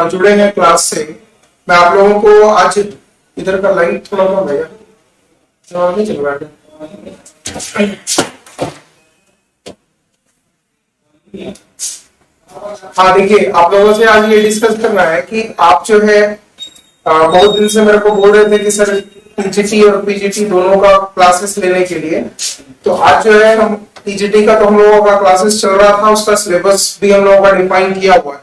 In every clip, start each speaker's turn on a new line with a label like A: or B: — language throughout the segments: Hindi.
A: जुड़े हैं क्लास से। मैं आप लोगों को आज इधर का लाइट थोड़ा कम है, नहीं चल रहा है। हाँ देखिए, आप लोगों से आज ये डिस्कस करना है कि आप जो है बहुत दिन से मेरे को बोल रहे थे कि सर पीजीटी और पीजीटी दोनों का क्लासेस लेने के लिए, तो आज जो है हम पीजीटी का तो हम लोगों का क्लासेस चल रहा था, उसका सिलेबस भी हम लोगों का डिफाइन किया हुआ है।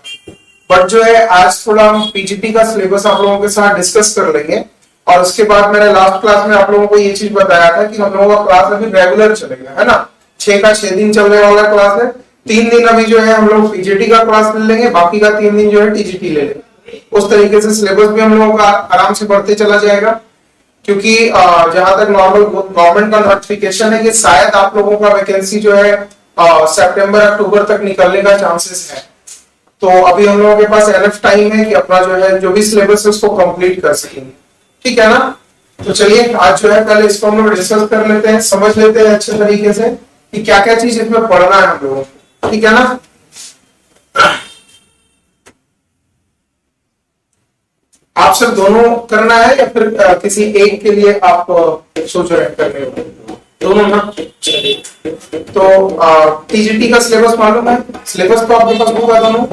A: बट जो है आज थोड़ा हम पीजीटी का सिलेबस आप लोगों के साथ डिस्कस कर लेंगे। और उसके बाद मैंने लास्ट क्लास में आप लोगों को ये चीज बताया था कि हम लोगों का क्लास अभी रेगुलर चलेगा, है ना। 6 का 6 दिन चलने वाला क्लास है। 3 दिन अभी जो है हम लोग पीजीटी का क्लास ले लेंगे, बाकी का 3 दिन जो है टीजीटी ले लेंगे। उस तरीके से सिलेबस भी हम लोगों का आराम से बढ़ते चला जाएगा, क्योंकि जहां तक नॉर्मल गवर्नमेंट का नोटिफिकेशन है कि शायद आप लोगों का वैकेंसी जो है सितंबर अक्टूबर तक निकलने का चांसेस है। तो अभी हम लोगों के पास एनफ टाइम है कि अपना जो है जो भी सिलेबस है उसको कंप्लीट कर सकेंगे, ठीक है ना। तो चलिए आज जो है कल इसको हम लोग डिस्कस कर लेते हैं, समझ लेते हैं अच्छे तरीके से कि क्या क्या चीज इसमें पढ़ना है हम लोगों को, ठीक है ना। आप सब दोनों करना है या फिर किसी एक के लिए आप सोच रहे हैं करने को? दोनों ना। तो टीजीटी का सिलेबस मालूम है? सिलेबस तो आपके पास होगा दोनों?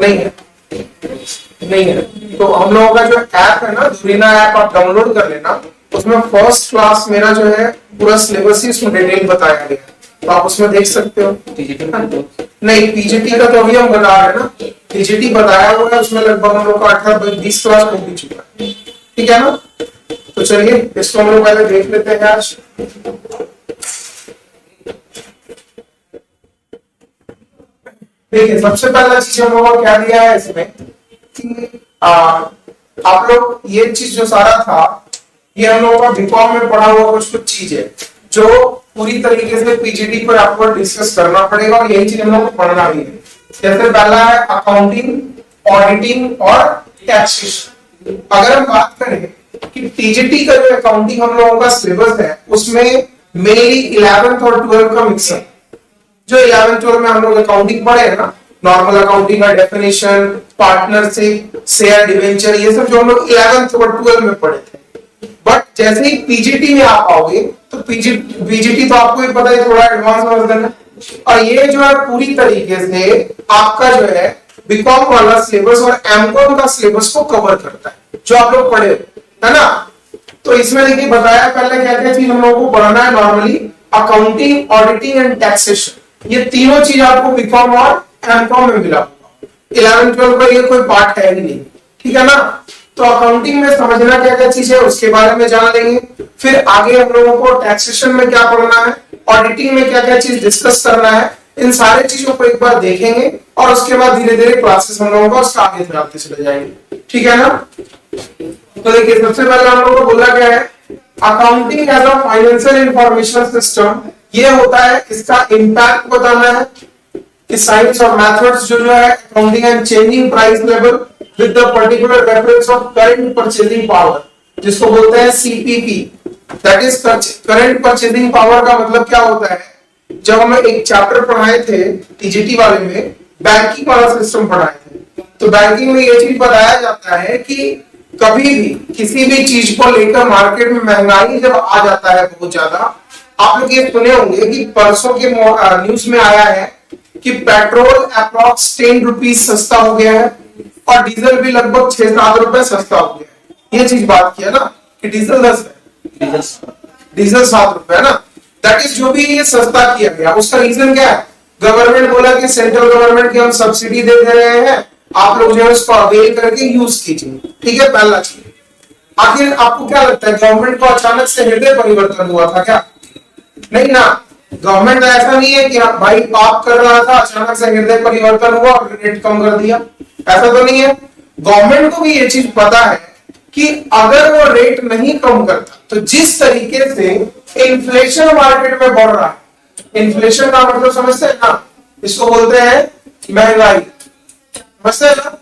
A: नहीं है, नहीं है। तो हम लोगों का जो ऐप है ना, दूरिना ऐप आप डाउनलोड कर लेना। उसमें फर्स्ट क्लास मेरा जो है पूरा सिलेबस ही उसमें डिटेल बताया गया है, तो आप उसमें देख सकते हो। नहीं, पीजीटी का तो अभी हम बता रहे हैं ना, पीजीटी बताया हुआ है उसमें लगभग हम लोग का 18-20 क्लास हो भी चुका है, ठीक है ना। तो चलिए इसको हम लोग पहले देख लेते हैं आज। देखिए सबसे पहला चीज हम लोगों को क्या दिया है इसमें कि आप लोग ये चीज जो सारा था ये हम लोगों का बीकॉम में पढ़ा हुआ कुछ चीज है जो पूरी तरीके से पीजीटी पर आपको डिस्कस करना पड़ेगा, और यही चीज हम लोग को पढ़ना भी है। जैसे पहला है अकाउंटिंग, ऑडिटिंग और टैक्सेशन। अगर हम बात करें कि टीजीटी का जो अकाउंटिंग हम लोगों का सिलेबस है उसमें मेनली 11th और 12th का मिक्सअप, जो 11th 12th में हम लोग अकाउंटिंग पढ़े हैं ना, नॉर्मल अकाउंटिंग का डेफिनेशन, पार्टनरशिप, शेयर डिवेंचर, ये सब जो हम लोग 11th और 12th में पढ़े थे। बट जैसे ही पीजीटी में आप आओगे तो पीजीटी तो आपको ही पता है थोड़ा एडवांस वर्जन है, और ये जो है पूरी तरीके से आपका जो है बीकॉम वाला सिलेबस और एमकॉम का सिलेबस को कवर करता है जो आप लोग पढ़े, है ना। तो इसमें देखिए बताया पहले क्या क्या चीज हम लोगों को पढ़ना है। Normally accounting, auditing and taxation, ये तीनों चीज आपको बीकॉम और एमकॉम में मिला होगा। 11th 12th का ये कोई पार्ट है ही नहीं, ठीक है ना। तो अकाउंटिंग में समझना क्या क्या चीज है उसके बारे में जान लेंगे। फिर आगे हम लोगों को टैक्सेशन में क्या पढ़ना है, ऑडिटिंग में क्या क्या चीज डिस्कस करना है, इन सारे चीजों को एक बार देखेंगे, और उसके बाद धीरे धीरे क्लासेस हम लोगों को उसका आगे बढ़ाते चले जाएंगे, ठीक है ना। तो देखिए सबसे पहले हम लोगों को बोला गया है accounting as a financial information system. ये होता है, इसका इम्पैक्ट बताना है कि साइंस और मेथड्स जो है accounting and changing price level with the particular reference of current purchasing power, जिसको बोलते हैं CPP. That is current purchasing power का मतलब क्या होता है, जब हमें एक चैप्टर पढ़ाए थे टीजीटी वाले में, बैंकिंग वाला सिस्टम पढ़ाए थे, तो बैंकिंग में ये चीज बताया जाता है कि कभी भी किसी भी चीज को लेकर मार्केट में महंगाई जब आ जाता है बहुत ज्यादा, आप लोग ये सुने होंगे कि परसों के न्यूज में आया है कि पेट्रोल अप्रॉक्स 10 रुपीज सस्ता हो गया है और डीजल भी लगभग 6-7 रुपए सस्ता हो गया है। ये चीज बात किया ना कि डीजल 10 है, डीजल 7 रुपए है ना। दैट इज जो भी ये सस्ता किया गया उसका रीजन क्या है, गवर्नमेंट बोला कि सेंट्रल गवर्नमेंट की हम सब्सिडी दे रहे हैं, आप लोग जो है उसको अवेल करके यूज कीजिए, ठीक है। पहला चीज, आखिर आपको क्या लगता है गवर्नमेंट को अचानक से हृदय परिवर्तन हुआ था क्या? नहीं ना, गवर्नमेंट ऐसा नहीं है कि भाई पाप कर रहा था अचानक से हृदय परिवर्तन हुआ और रेट कम कर दिया, ऐसा तो नहीं है। गवर्नमेंट को भी ये चीज पता है कि अगर वो रेट नहीं कम करता तो जिस तरीके से इन्फ्लेशन मार्केट में बढ़ रहा है, इन्फ्लेशन का मतलब समझते हैं ना, इसको बोलते हैं महंगाई, समझते हैं ना।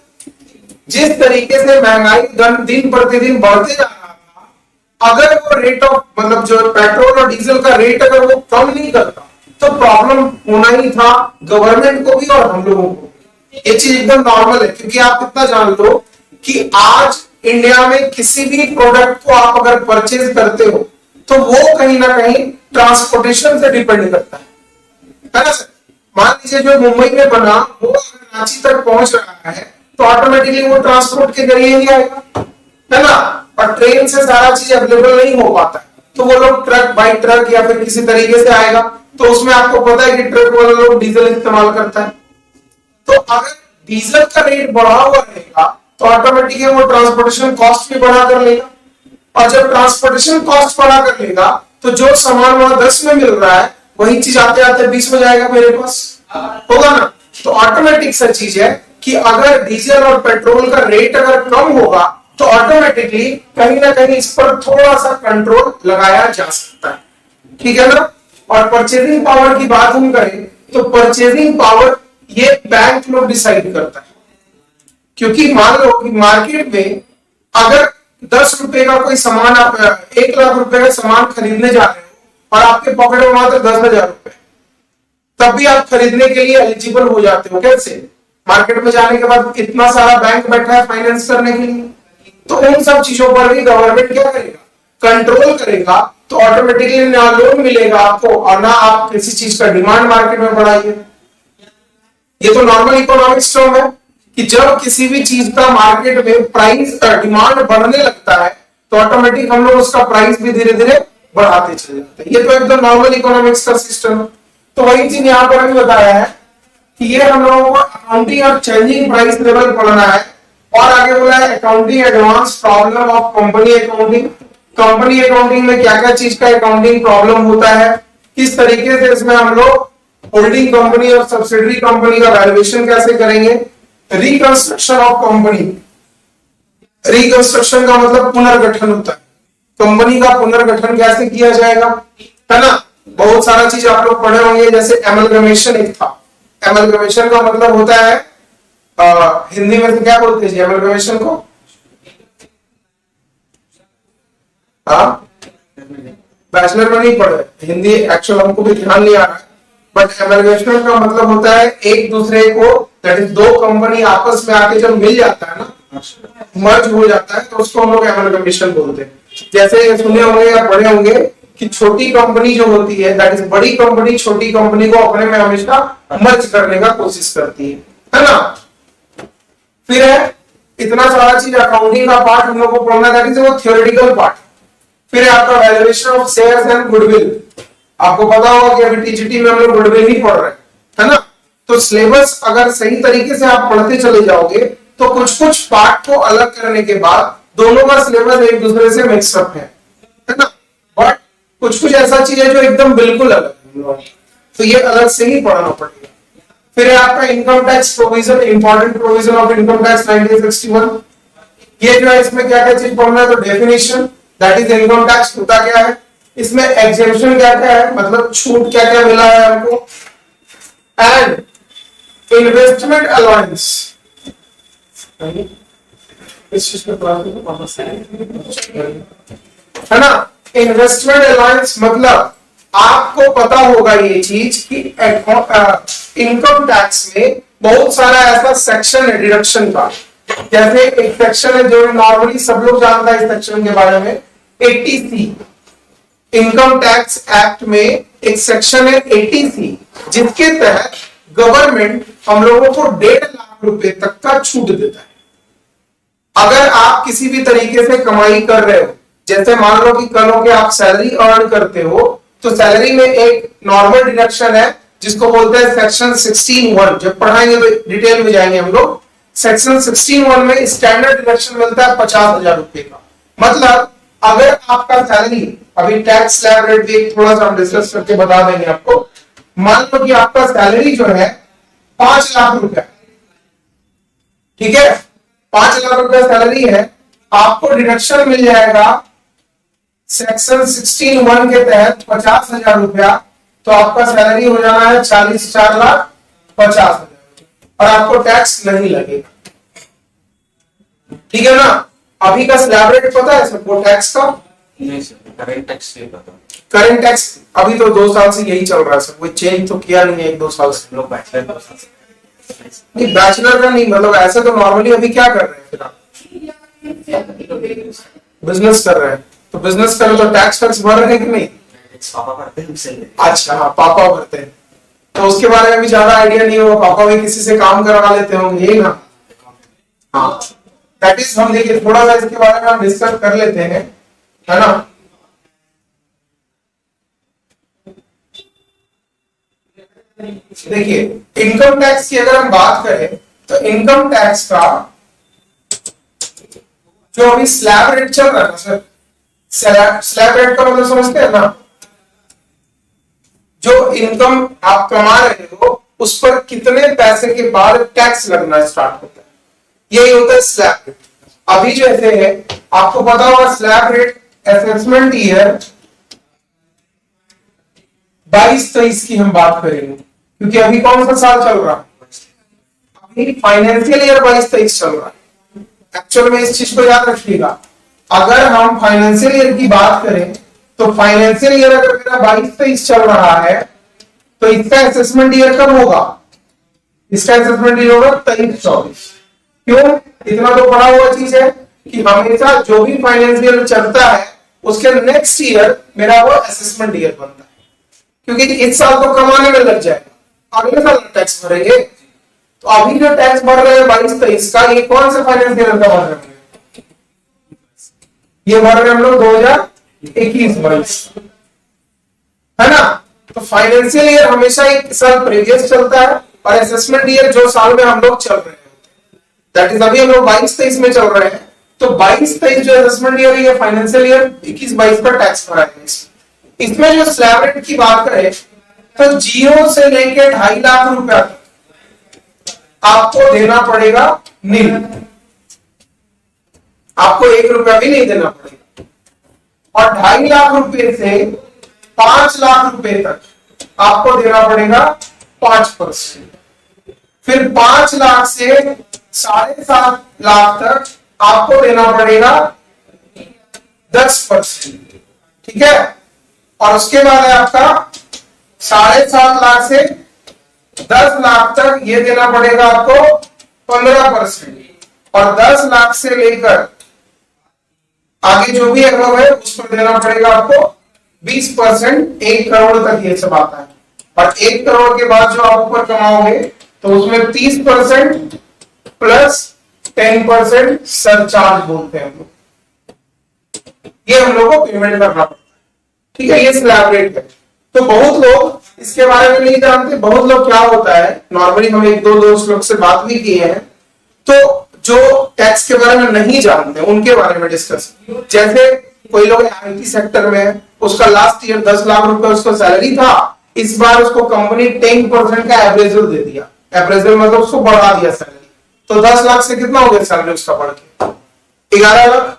A: जिस तरीके से महंगाई दिन प्रतिदिन बढ़ते जा रहा था, अगर वो रेट ऑफ मतलब जो पेट्रोल और डीजल का रेट अगर वो कम नहीं करता तो प्रॉब्लम होना ही था गवर्नमेंट को भी और हम लोगों को, ये चीज एकदम नॉर्मल है, क्योंकि आप इतना जान लो कि आज इंडिया में किसी भी प्रोडक्ट को आप अगर परचेज करते हो तो वो कहीं ना कहीं ट्रांसपोर्टेशन से डिपेंड करता है ना सर। मान लीजिए जो मुंबई में बना वो अगर रांची तक पहुंच रहा है तो ऑटोमेटिकली वो ट्रांसपोर्ट के जरिए ही आएगा, है ना। और ट्रेन से सारा चीज अवेलेबल नहीं हो पाता है, तो वो लोग ट्रक बाई ट्रक या फिर किसी तरीके से आएगा। तो उसमें आपको पता है कि ट्रक वाले लोग डीजल इस्तेमाल करता है। तो अगर डीजल का रेट बढ़ा हुआ रहेगा तो ऑटोमेटिकली वो ट्रांसपोर्टेशन कॉस्ट भी बढ़ा कर लेगा, और जब ट्रांसपोर्टेशन कॉस्ट बढ़ा कर लेगा तो जो सामान वहां 10 में मिल रहा है वही चीज आते आते 20 में जाएगा मेरे पास, होगा ना। तो ऑटोमेटिक सा चीज है कि अगर डीजल और पेट्रोल का रेट अगर कम होगा तो ऑटोमेटिकली कहीं ना कहीं इस पर थोड़ा सा कंट्रोल लगाया जा सकता है, ठीक है ना। और परचेजिंग पावर की बात हम करें तो परचेजिंग पावर ये बैंक लोग डिसाइड करता है, क्योंकि मान लो कि मार्केट में अगर 10 रुपए का कोई सामान आप 1 लाख रुपए का सामान खरीदने जा रहे हो और आपके पॉकेट में मात्र 10,000 रुपए, तब भी आप खरीदने के लिए एलिजिबल हो जाते हो। कैसे? मार्केट में जाने के बाद इतना सारा बैंक बैठा है फाइनेंस करने के लिए, तो उन सब चीजों पर भी गवर्नमेंट क्या करेगा? कंट्रोल करेगा। तो ऑटोमेटिकली ना लोन मिलेगा आपको और ना आप किसी चीज का डिमांड मार्केट में बढ़ाइए। ये तो नॉर्मल इकोनॉमिक्स टर्म है कि जब किसी भी चीज का मार्केट में प्राइस डिमांड बढ़ने लगता है तो ऑटोमेटिक हम लोग उसका प्राइस भी धीरे धीरे बढ़ाते चले जाते हैं। ये तो एकदम नॉर्मल इकोनॉमिक्स का सिस्टम है। तो वही चीज यहाँ पर भी बताया है कि ये हम लोगों को अकाउंटिंग और चेंजिंग प्राइस लेवल पढ़ना है। और आगे बोला है accounting advance problem of company accounting. Company accounting में क्या क्या चीज का अकाउंटिंग प्रॉब्लम होता है, किस तरीके से इसमें हम लोग होल्डिंग कंपनी और सब्सिडरी कंपनी का वैल्यूएशन कैसे करेंगे। रिकंस्ट्रक्शन ऑफ कंपनी, रिकंस्ट्रक्शन का मतलब पुनर्गठन होता है, कंपनी का पुनर्गठन कैसे किया जाएगा, है ना। बहुत सारा चीज आप लोग पढ़े होंगे, जैसे एमलगमेशन एक था। एमलगमेशन का मतलब होता है हिंदी में से क्या बोलते हैं एमलगमेशन को? बैचलर में नहीं पढ़े हिंदी, एक्चुअल हमको भी ध्यान नहीं आ रहा है, बट एमलगमेशन का मतलब होता है एक दूसरे को, दैट इज दो कंपनी आपस में आके जब मिल जाता है ना, मर्ज हो जाता है, तो उसको हम लोग एमलगमेशन बोलते हैं। जैसे सुने होंगे या पढ़े होंगे कि छोटी कंपनी जो होती है, दैट इज बड़ी कंपनी छोटी कंपनी को अपने में हमेशा मर्ज करने का कोशिश करती है ना। फिर है इतना सारा चीज अकाउंटिंग का पार्ट हम लोग को पढ़ना, दैट इज वो थ्योरेटिकल पार्ट। फिर है आपका valuation of shares and goodwill. आपको पता होगा कि अभी टीजीटी में हम लोग गुडविल ही पढ़ रहे हैं, है ना। तो सिलेबस अगर सही तरीके से आप पढ़ते चले जाओगे तो कुछ कुछ पार्ट को अलग करने के बाद दोनों का सिलेबस एक दूसरे से मिक्सअप है ना। बट कुछ कुछ ऐसा चीज है जो एकदम बिल्कुल अलग है, तो ये अलग से ही पढ़ना पड़ेगा। फिर है आपका income tax provision, important provision of income tax 1961। ये जो है इसमें क्या क्या चीज पढ़ना है, तो definition, that is income tax होता क्या है, इसमें एग्जेम्पशन क्या क्या है, मतलब छूट क्या क्या मिला है हमको, एंड इन्वेस्टमेंट अलाउंस। इस चीज में है ना, इन्वेस्टमेंट अलाउंस मतलब आपको पता होगा ये चीज कि इनकम टैक्स में बहुत सारा ऐसा सेक्शन है डिडक्शन का। जैसे एक सेक्शन है जो नॉर्मली सब लोग जानता है इस सेक्शन के बारे में, 80C। इनकम टैक्स एक्ट में एक सेक्शन है 80C, जिसके तहत गवर्नमेंट हम लोगों को 1.5 लाख रुपए तक का छूट देता है। अगर आप किसी भी तरीके से कमाई कर रहे हो, जैसे मान लो कि कल के आप सैलरी अर्न करते हो, तो सैलरी में एक नॉर्मल डिडक्शन है जिसको बोलते हैं सेक्शन 16(1). जब पढ़ाएंगे तो डिटेल में जाएंगे हम लोग। सेक्शन 16(1) में स्टैंडर्ड डिडक्शन मिलता है 50,000 रुपए का। मतलब अगर आपका सैलरी, अभी टैक्स स्लैब रेट भी थोड़ा सा हम डिस्कस करके बता देंगे आपको। मान लो कि आपका सैलरी जो है 5 लाख रुपया, ठीक है, 5 लाख रुपया सैलरी है, आपको डिडक्शन मिल जाएगा सेक्शन 16(1) के तहत 50,000 रुपया। तो आपका सैलरी हो जाना है 44,50,000 और आपको टैक्स नहीं लगेगा, ठीक है ना। अभी का स्लैब रेट पता है सबको टैक्स का?
B: नहीं सर, करंट टैक्स नहीं पता।
A: करंट टैक्स अभी तो 2 साल से यही चल रहा है सर, कोई चेंज तो किया नहीं है 1-2 साल से।
B: लोग बैचलर 2 साल से
A: नहीं बैचलर का नहीं, मतलब ऐसे तो नॉर्मली अभी क्या कर रहे हैं फिर आप? बिजनेस कर रहे हैं, तो बिजनेस करें तो टैक्स वैक्स भर रहे हैं कि नहीं?
B: पापा करते हैं इसलिए।
A: अच्छा हाँ, पापा भरते हैं, तो उसके बारे में भी ज्यादा आइडिया नहीं होगा, पापा भी किसी से काम करवा लेते होंगे, यही ना? हाँ, दैट इज, हम देखिए थोड़ा सा इसके बारे में हम डिस्कस कर लेते हैं, है ना? देखिए इनकम टैक्स की अगर हम बात करें तो इनकम टैक्स का जो अभी स्लैब रेट चल रहा है ना सर, स्लैब रेट का मतलब समझते हैं ना? जो इनकम आप कमा रहे हो उस पर कितने पैसे के बाद टैक्स लगना स्टार्ट होता है, यही होता है स्लैब रेट। अभी जो ऐसे है, आपको पता होगा स्लैब रेट असेसमेंट ईयर 22-23 की हम बात करेंगे, क्योंकि अभी कौन सा साल चल रहा है? अभी फाइनेंशियल ईयर 22-23 चल रहा है। एक्चुअल में इस चीज को याद रखिएगा, अगर हम फाइनेंशियल ईयर की बात करें तो फाइनेंशियल ईयर अगर मेरा 22-23 चल रहा है तो इसका असेसमेंट ईयर कब होगा? इसका असेसमेंट ईयर होगा 23-24। क्यों? इतना तो पढ़ा हुआ चीज है कि हमेशा जो भी फाइनेंशियल चलता है उसके नेक्स्ट ईयर मेरा वो असेसमेंट ईयर बनता है, क्योंकि इस साल तो कमाने में लग जाएगा, अगले साल टैक्स भरेंगे। तो अभी जो टैक्स भर रहे हैं 22-23 का, ये कौन से फाइनेंशियल का भर रहे हैं? ये भर रहे हैं हम लोग 2021-22, है ना? तो फाइनेंशियल ईयर हमेशा एक साल प्रीवियस चलता है और असेसमेंट ईयर जो साल में हम लोग चल रहे हैं, दैट इज अभी हम लोग 22-23 में चल रहे हैं, तो 22-23 जो असेसमेंट ईयर है, फाइनेंशियल ईयर 21-22 का टैक्स भरा है। इसमें जो स्लैब रेट की बात करें तो 0 से लेके 2.5 लाख रुपया आपको देना पड़ेगा नील, आपको 1 रुपया भी नहीं देना पड़ेगा, और 2.5 लाख रुपए से 5 लाख रुपए तक आपको देना पड़ेगा 5%, फिर 5 लाख से 7.5 लाख तक आपको देना पड़ेगा 10%, ठीक है? और उसके बाद है आपका 7.5 लाख से 10 लाख तक ये देना पड़ेगा आपको 15%, और 10 लाख से लेकर आगे जो भी अगव है उस पर देना पड़ेगा आपको 20%। 1 करोड़ तक ये सब आता है, और 1 करोड़ के बाद जो आप ऊपर कमाओगे तो उसमें 30% प्लस 10% सरचार्ज बोलते हैं हम लोग, ये हम लोग को पेमेंट करना पड़ता है, ठीक है? ये स्लैब रेट है। तो बहुत लोग इसके बारे में नहीं जानते, बहुत लोग क्या होता है, नॉर्मली हम 1-2 दोस्त लोग से बात भी किए हैं, तो जो टैक्स के बारे में नहीं जानते उनके बारे में डिस्कस, जैसे कोई लोग आईटी सेक्टर में है, उसका लास्ट ईयर 10 लाख रुपए उसका सैलरी था, इस बार उसको कंपनी 10% का एवरेजल दे दिया, एवरेजल मतलब उसको बढ़ा दिया सैलरी, तो 10 लाख से कितना हो गया सैलरी उसका बढ़ के 11 लाख,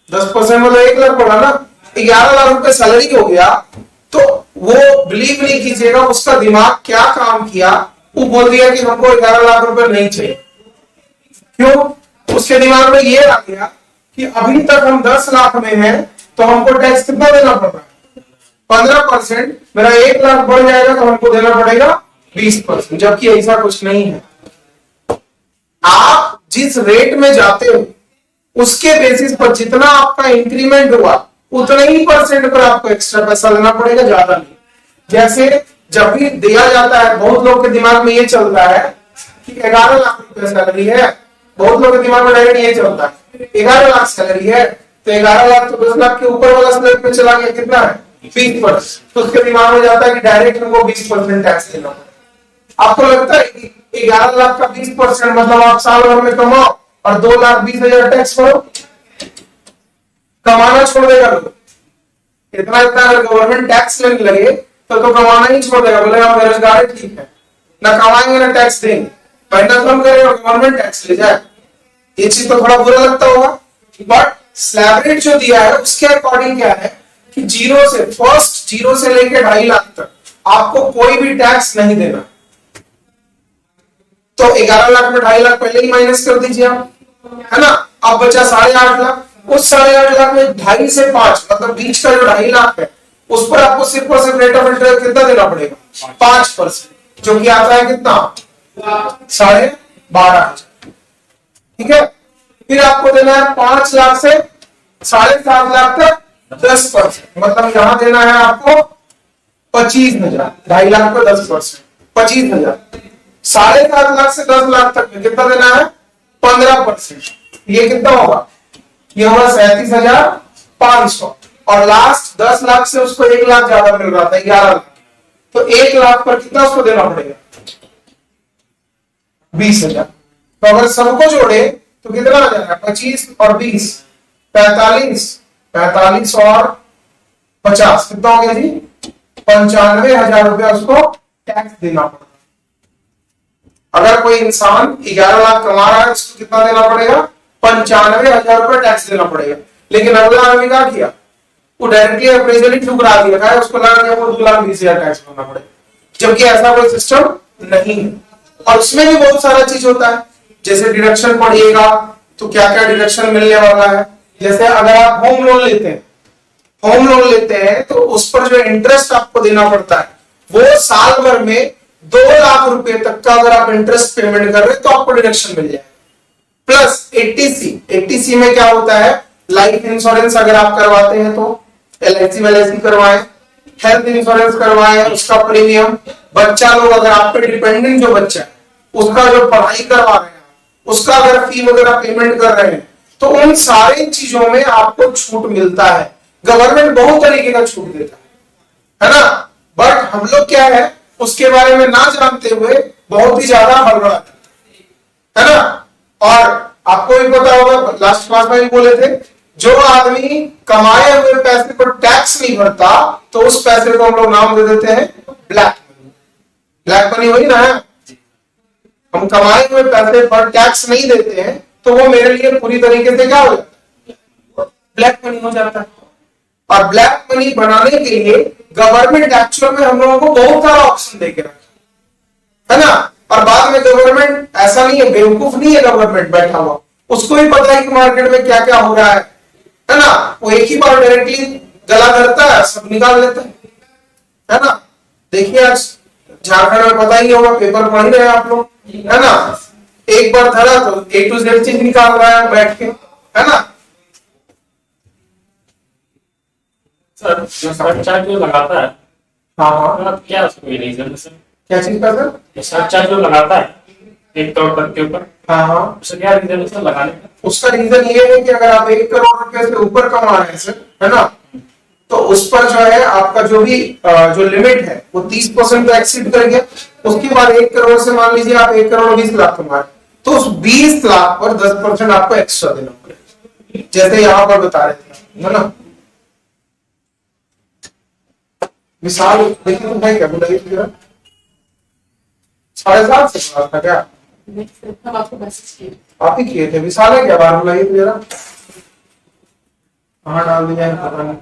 A: 10% मतलब 1 लाख बढ़ा ना, 11 लाख रुपए सैलरी हो गया। तो वो बिलीव नहीं कीजिएगा उसका दिमाग क्या काम किया, वो बोल दिया कि हमको 11 लाख रुपए नहीं चाहिए। क्यों? उसके दिमाग में ये आ गया कि अभी तक हम 10 लाख में हैं तो हमको टैक्स कितना देना पड़ रहा है? 15%। मेरा 1 लाख बढ़ जाएगा तो हमको देना पड़ेगा 20%, जबकि ऐसा कुछ नहीं है। आप जिस रेट में जाते हो उसके बेसिस पर जितना आपका इंक्रीमेंट हुआ उतने ही परसेंट पर आपको एक्स्ट्रा पैसा देना पड़ेगा, ज्यादा नहीं। जैसे जब भी दिया जाता है, बहुत लोग के दिमाग में ये चलता है कि 11 लाख रुपए सैलरी है, बहुत लोग के दिमाग में डायरेक्ट ये चलता है 11 लाख सैलरी है तो 11 लाख तो 10 लाख के ऊपर वाला स्लैब पे चला गया, कितना है? 20%। तो उसके दिमाग में जाता है कि डायरेक्ट हमको 20% टैक्स देना पड़ेगा। आपको लगता है कि 11 लाख का 20% मतलब आप साल भर में कमाओ और 2,20,000 टैक्स भरो, कमाना छोड़ देगा लोग। इतना इतना अगर गवर्नमेंट टैक्स लेने लगे तो कमाना ही छोड़ देगा, बोले हम बेरोजगार ठीक है, ना कमाएंगे ना टैक्स देंगे, मेहनत कम करें और गवर्नमेंट टैक्स ले जाए। ये चीज तो थोड़ा बुरा लगता होगा, बट स्लैब रेट जो दिया है उसके अकॉर्डिंग क्या है कि 0 से लेकर 2.5 लाख तक आपको कोई भी टैक्स नहीं देना। तो 11 लाख में 2.5 लाख पहले ही माइनस कर दीजिए आप, है ना? अब बचा 8.5 लाख। उस 8.5 लाख में 2.5 से 5 मतलब बीच का जो 2.5 लाख है उस पर आपको सिर्फ और सिर्फ रेट ऑफ इंटरेस्ट कितना देना पड़ेगा? 5%, जो कि आता है कितना? 12,500, ठीक है। फिर आपको देना है 5 लाख से 7.5 लाख तक 10%, मतलब यहां देना है आपको 25,000, 2.5 लाख को 10%, 25,000। 7.5 लाख से 10 लाख तक में कितना देना है? 15%। ये कितना होगा? ये होगा 37,500। और लास्ट 10 लाख से उसको 1 लाख ज्यादा मिल रहा था, 11 लाख, तो 1 लाख पर कितना उसको देना पड़ेगा? 20,000। तो अगर सबको जोड़े तो कितना आ जाएगा? 25 और 20, 45, 45 और 50, कितना हो गया जी? 95,000 रुपया उसको टैक्स देना पड़ेगा। अगर कोई इंसान 11 लाख कमा रहा है, उसको कितना देना पड़ेगा? 95,000 रुपया टैक्स देना पड़ेगा। लेकिन अगला आदमी क्या किया? वो डायरेक्टली अप्रेजल ही ठुकरा दिया, उसको लगा कि वो 2,20,000 टैक्स भरना पड़ेगा, जबकि ऐसा कोई सिस्टम नहीं है। और उसमें भी बहुत सारा चीज होता है, जैसे डिडक्शन पढ़िएगा तो क्या क्या डिडक्शन मिलने वाला है। जैसे अगर आप होम लोन लेते हैं, होम लोन लेते हैं तो उस पर जो इंटरेस्ट आपको देना पड़ता है वो साल भर में 2 लाख रुपए तक का अगर आप इंटरेस्ट पेमेंट कर रहे हैं तो आपको डिडक्शन मिल जाएगा। प्लस 80C में क्या होता है? लाइफ इंश्योरेंस अगर आप करवाते हैं तो LIC वाले करवाएं, हेल्थ इंश्योरेंस करवाएं, उसका प्रीमियम, बच्चा लोग अगर आप पे डिपेंडेंट जो बच्चा है उसका जो पढ़ाई करवा रहे हैं, उसका अगर फी वगैरह पेमेंट कर रहे हैं, तो उन सारी चीजों में आपको छूट मिलता है। गवर्नमेंट बहुत तरीके का छूट देता है ना। बट हम लोग क्या है, उसके बारे में ना जानते हुए बहुत ही ज्यादा हड़बड़ा है ना। और आपको भी पता होगा, लास्ट क्लास में भी बोले थे, जो आदमी कमाए हुए पैसे पर टैक्स नहीं भरता तो उस पैसे को हम लोग नाम दे देते हैं ब्लैक मनी। ब्लैक मनी वही ना है, हम कमाए हुए पैसे पर टैक्स नहीं देते हैं तो वो मेरे लिए पूरी तरीके से क्या हो जाता है? ब्लैक मनी हो जाता है। और ब्लैक मनी बनाने के लिए गवर्नमेंट एक्चुअल में हम लोगों को बहुत सारा ऑप्शन देके रखा है ना। और बाद में गवर्नमेंट ऐसा नहीं है, बेवकूफ नहीं है गवर्नमेंट बैठा हुआ, उसको भी पता है कि मार्केट में क्या क्या हो रहा है ना। वो एक ही बार डायरेक्टली गला धरता है, सब निकाल लेता है ना। देखिए आज झारखंड में पता ही होगा, पेपर पढ़ ही रहे हैं आप लोग, है ना। एक बार धरा तो A to Z चीज निकाल रहा है बैठ के, है ना।
C: सर जो सरचार्ज जो लगाता है,
A: हाँ हाँ,
C: मतलब क्या उसको रीजन सर?
A: क्या चीज का सर?
C: ये सरचार्ज जो लगाता है 1 करोड़ तक के ऊपर,
A: हाँ हाँ,
C: उसका क्या रीजन है सर लगाने का?
A: उसका रीजन ये है कि अगर आप 1 करोड़ रुपए से ऊपर कमा रहे हैं सर, है ना, तो उस पर जो है आपका जो भी जो लिमिट है वो 30% तो एक्सीड कर गया। उसके बाद 1 करोड़ से मान लीजिए आप 1 करोड़ 20 लाख कमा रहे हैं, तो उस 20 लाख पर 10% आपको एक्स्ट्रा देना पड़ेगा, जैसे यहां पर बता रहे थे, है ना। मिसाल देखिए तो भाई क्या बोला, 7.5 से कमा था क्या?
D: हम आपको मैसेज किए।
A: आप ही किए थे। विशाल है क्या? बार बुलाइए तो जरा, कहाँ डाल दिया है पता नहीं।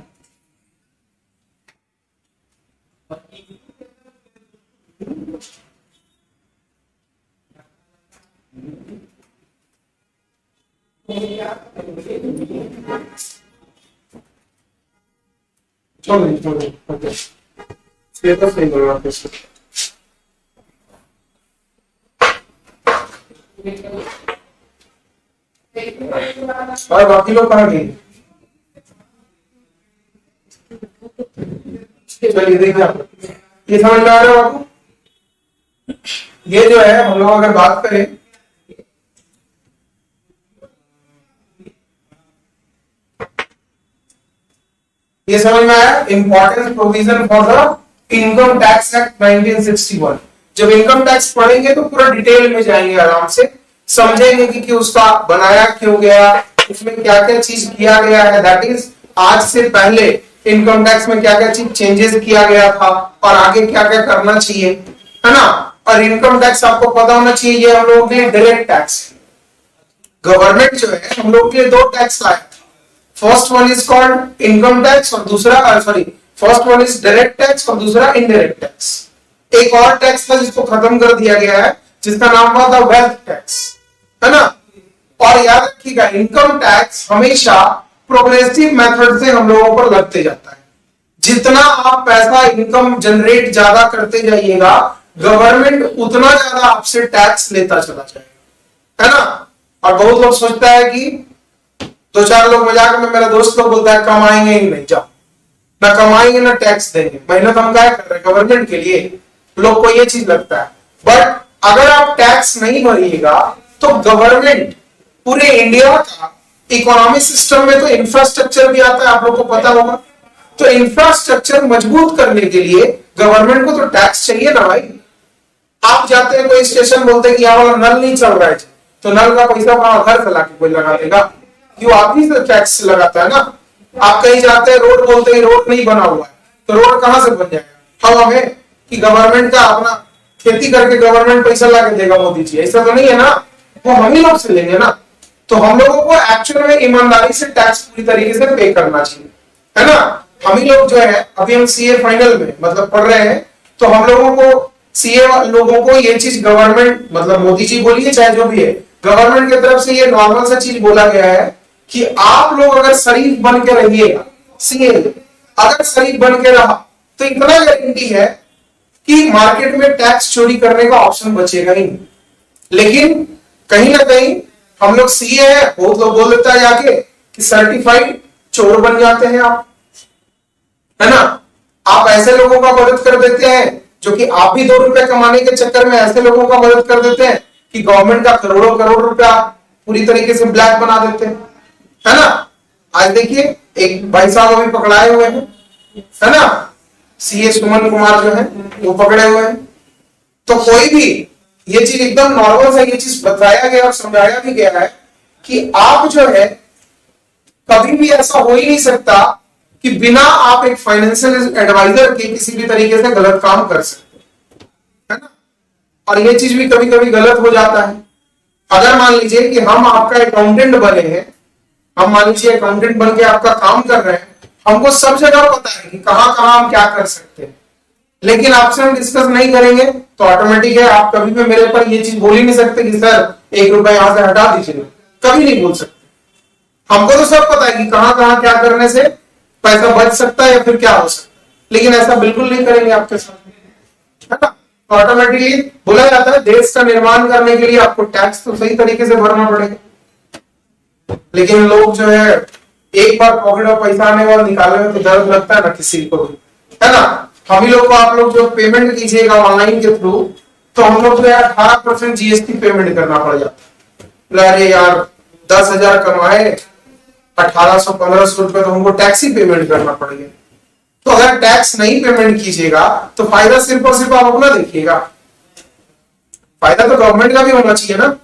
A: छोड़िए, ओके, स्टेटस नहीं बोल रहा था। और बाकी लोग कहाँ गए? चलिए देखिए आप, ये समझ में आ रहा है आपको? ये जो है हम लोग अगर बात करें, ये समझ में आया important provision for the income tax act 1961। जब इनकम टैक्स पढ़ेंगे तो पूरा डिटेल में जाएंगे, आराम से समझेंगे कि उसका बनाया क्यों गया, उसमें क्या क्या चीज किया गया है, दैट इज आज से पहले इनकम टैक्स में क्या क्या चीज चेंजेस किया गया था और आगे क्या क्या करना चाहिए, है ना। और इनकम टैक्स आपको पता होना चाहिए, ये हम लोगों के लिए डायरेक्ट टैक्स है। गवर्नमेंट जो है हम लोग के लिए 2 टैक्स लाए, first one is called income tax और दूसरा first one is direct tax और दूसरा इनडायरेक्ट टैक्स। एक और टैक्स था जिसको खत्म कर दिया गया है, जिसका नाम था वेल्थ टैक्स, है ना। और याद रखिएगा इनकम टैक्स हमेशा प्रोग्रेसिव मेथड से हम लोगों पर लगते जाता है। जितना आप पैसा इनकम जनरेट ज्यादा करते जाइएगा, गवर्नमेंट उतना ज्यादा आपसे टैक्स लेता चला जाएगा, है ना। और बहुत लोग सोचता है कि दो चार लोग मजाक में, मेरा दोस्त लोग बोलता है कमाएंगे ही नहीं, जाओ ना कमाएंगे ना टैक्स देंगे, मेहनत हम क्या कर रहे हैं गवर्नमेंट के लिए, लोग को ये चीज लगता है। बट अगर आप टैक्स नहीं भरिएगा तो गवर्नमेंट पूरे इंडिया का इकोनॉमिक सिस्टम में तो इंफ्रास्ट्रक्चर भी आता है, आप लोग को पता होगा। तो इंफ्रास्ट्रक्चर मजबूत करने के लिए गवर्नमेंट को तो टैक्स चाहिए ना भाई। आप जाते हैं कोई स्टेशन, बोलते हैं कि यहाँ वाला नल नहीं चल रहा है, तो नल का पैसा वहां घर से लाके कोई लगा देगा, क्यों आप ही से टैक्स लगाता है ना। आप कहीं जाते हैं, रोड बोलते हैं रोड नहीं बना हुआ है, तो रोड कहां से बन जाएगा हवा में, कि गवर्नमेंट का अपना खेती करके गवर्नमेंट पैसा ला के देगा मोदी जी, ऐसा तो नहीं है ना, वो हम ही लोग से लेंगे ना। तो हम लोगों को एक्चुअल में ईमानदारी से टैक्स पूरी तरीके से पे करना चाहिए, है ना। हम ही लोग जो है, अभी हम सीए फाइनल में मतलब पढ़ रहे हैं, तो हम लोगों को सीए लोगों को ये चीज गवर्नमेंट मतलब मोदी जी बोलिए चाहे जो भी है, गवर्नमेंट की तरफ से ये नॉर्मल सा चीज बोला गया है कि आप लोग अगर शरीफ बन के रहिएगा, सीए अगर शरीफ बन के रहा तो इतना गारंटी है कि मार्केट में टैक्स चोरी करने का ऑप्शन बचेगा ही नहीं। लेकिन कहीं ना कहीं हम लोग सीए है, बहुत लोग बोल देता है जाके कि सर्टिफाइड चोर बन जाते हैं आप, है ना। आप ऐसे लोगों का मदद कर देते हैं जो कि आप भी 2 रुपए कमाने के चक्कर में ऐसे लोगों का मदद कर देते हैं कि गवर्नमेंट का करोड़ों करोड़ रुपया पूरी तरीके से ब्लैक बना देते हैं, है ना। आज देखिए एक भाई साहब अभी पकड़ाए हुए हैं, है ना, सीए सुमन कुमार जो है वो पकड़े हुए हैं। तो कोई भी ये चीज एकदम नॉर्मल से ये चीज बताया गया और समझाया भी गया है कि आप जो है कभी भी ऐसा हो ही नहीं सकता कि बिना आप एक फाइनेंशियल एडवाइजर के किसी भी तरीके से गलत काम कर सकते, है ना। और ये चीज भी कभी कभी गलत हो जाता है। अगर मान लीजिए कि हम आपका अकाउंटेंट बने हैं, हम मान लीजिए अकाउंटेंट बन के आपका काम कर रहे हैं, हमको सब जगह पता है कि कहां कहां हम क्या कर सकते हैं, लेकिन आपसे हम डिस्कस नहीं करेंगे तो ऑटोमेटिक है आप कभी भी मेरे पर ये चीज बोल ही नहीं सकते कि सर 1 रुपए यहां से हटा दीजिए, कभी नहीं बोल सकते। हमको तो सब पता है कि कहां कहां क्या करने से पैसा बच सकता है या फिर क्या हो सकता है, लेकिन ऐसा बिल्कुल नहीं करेंगे आपके साथ, है ना। ऑटोमेटिकली बोला जाता है देश का निर्माण करने के लिए आपको टैक्स तो सही तरीके से भरना पड़ेगा, लेकिन लोग जो है एक बार पॉकेट में पैसा आने वाला निकालने में तो दर्द लगता है ना किसी को भी, है ना। हम ही लोग को आप लोग जो पेमेंट कीजिएगा ऑनलाइन के थ्रू, तो हम लोग को यार 18% जीएसटी पेमेंट करना पड़ जाता है। अरे यार 10,000 कमाए 1800-1500 रुपए तो हमको टैक्स ही पेमेंट करना पड़ेगा। तो अगर टैक्स नहीं पेमेंट कीजिएगा तो फायदा सिर्फ और सिर्फ आप अपना देखिएगा, फायदा तो गवर्नमेंट का भी होना चाहिए ना।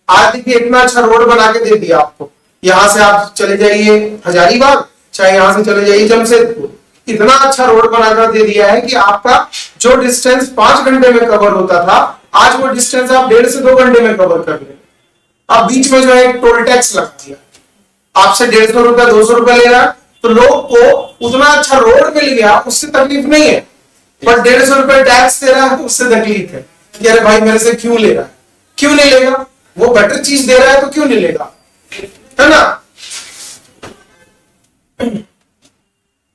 A: आज देखिए इतना अच्छा रोड बना के दे दिया आपको, यहां से आप चले जाइए हजारीबाग, चाहे यहां से चले जाइए जमशेदपुर, इतना अच्छा रोड बनाकर दे दिया है कि आपका जो डिस्टेंस 5 घंटे में कवर होता था, आज वो डिस्टेंस आप 1.5 से 2 घंटे में कवर कर ले। अब बीच में जो है एक टोल टैक्स लगा दिया, आपसे 150 रुपया 200 रुपया ले रहा है, तो लोग को उतना अच्छा रोड मिल गया उससे तकलीफ नहीं है, पर 150 रुपया टैक्स दे रहा है तो उससे तकलीफ है कि अरे भाई मेरे से क्यों ले रहा है, क्यों नहीं लेगा, वो बेटर चीज दे रहा है तो क्यों नहीं लेगा, है ना।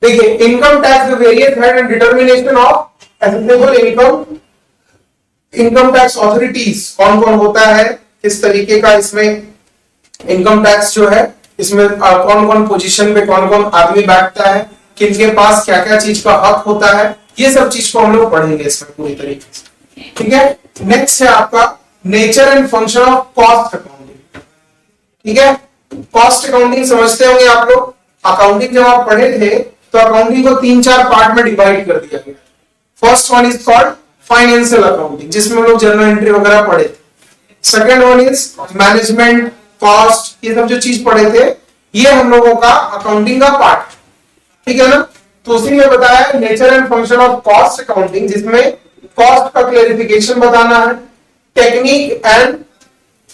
A: देखिए income tax various head and determination of accessible income tax authorities कौन कौन होता है, किस तरीके का इसमें इनकम टैक्स जो है इसमें कौन कौन पोजीशन पे कौन कौन आदमी बैठता है, किनके पास क्या क्या चीज का हक होता है, ये सब चीज को हम लोग पढ़ेंगे इसमें पूरी तरीके से, ठीक है। नेक्स्ट है आपका nature and function of cost accounting, ठीक है। कॉस्ट अकाउंटिंग समझते होंगे आप लोग, अकाउंटिंग जब आप पढ़े थे तो अकाउंटिंग को 3-4 पार्ट में डिवाइड कर दिया गया। First one is called financial accounting, जिसमें हम लोग जनरल एंट्री वगैरह पढ़े थे। Second one is management cost, ये सब जो चीज पढ़े थे ये हम लोगों का अकाउंटिंग का पार्ट, ठीक है ना। तो उसी में बताया nature and function of cost accounting, जिसमें कॉस्ट का क्लेरिफिकेशन बताना है, technique and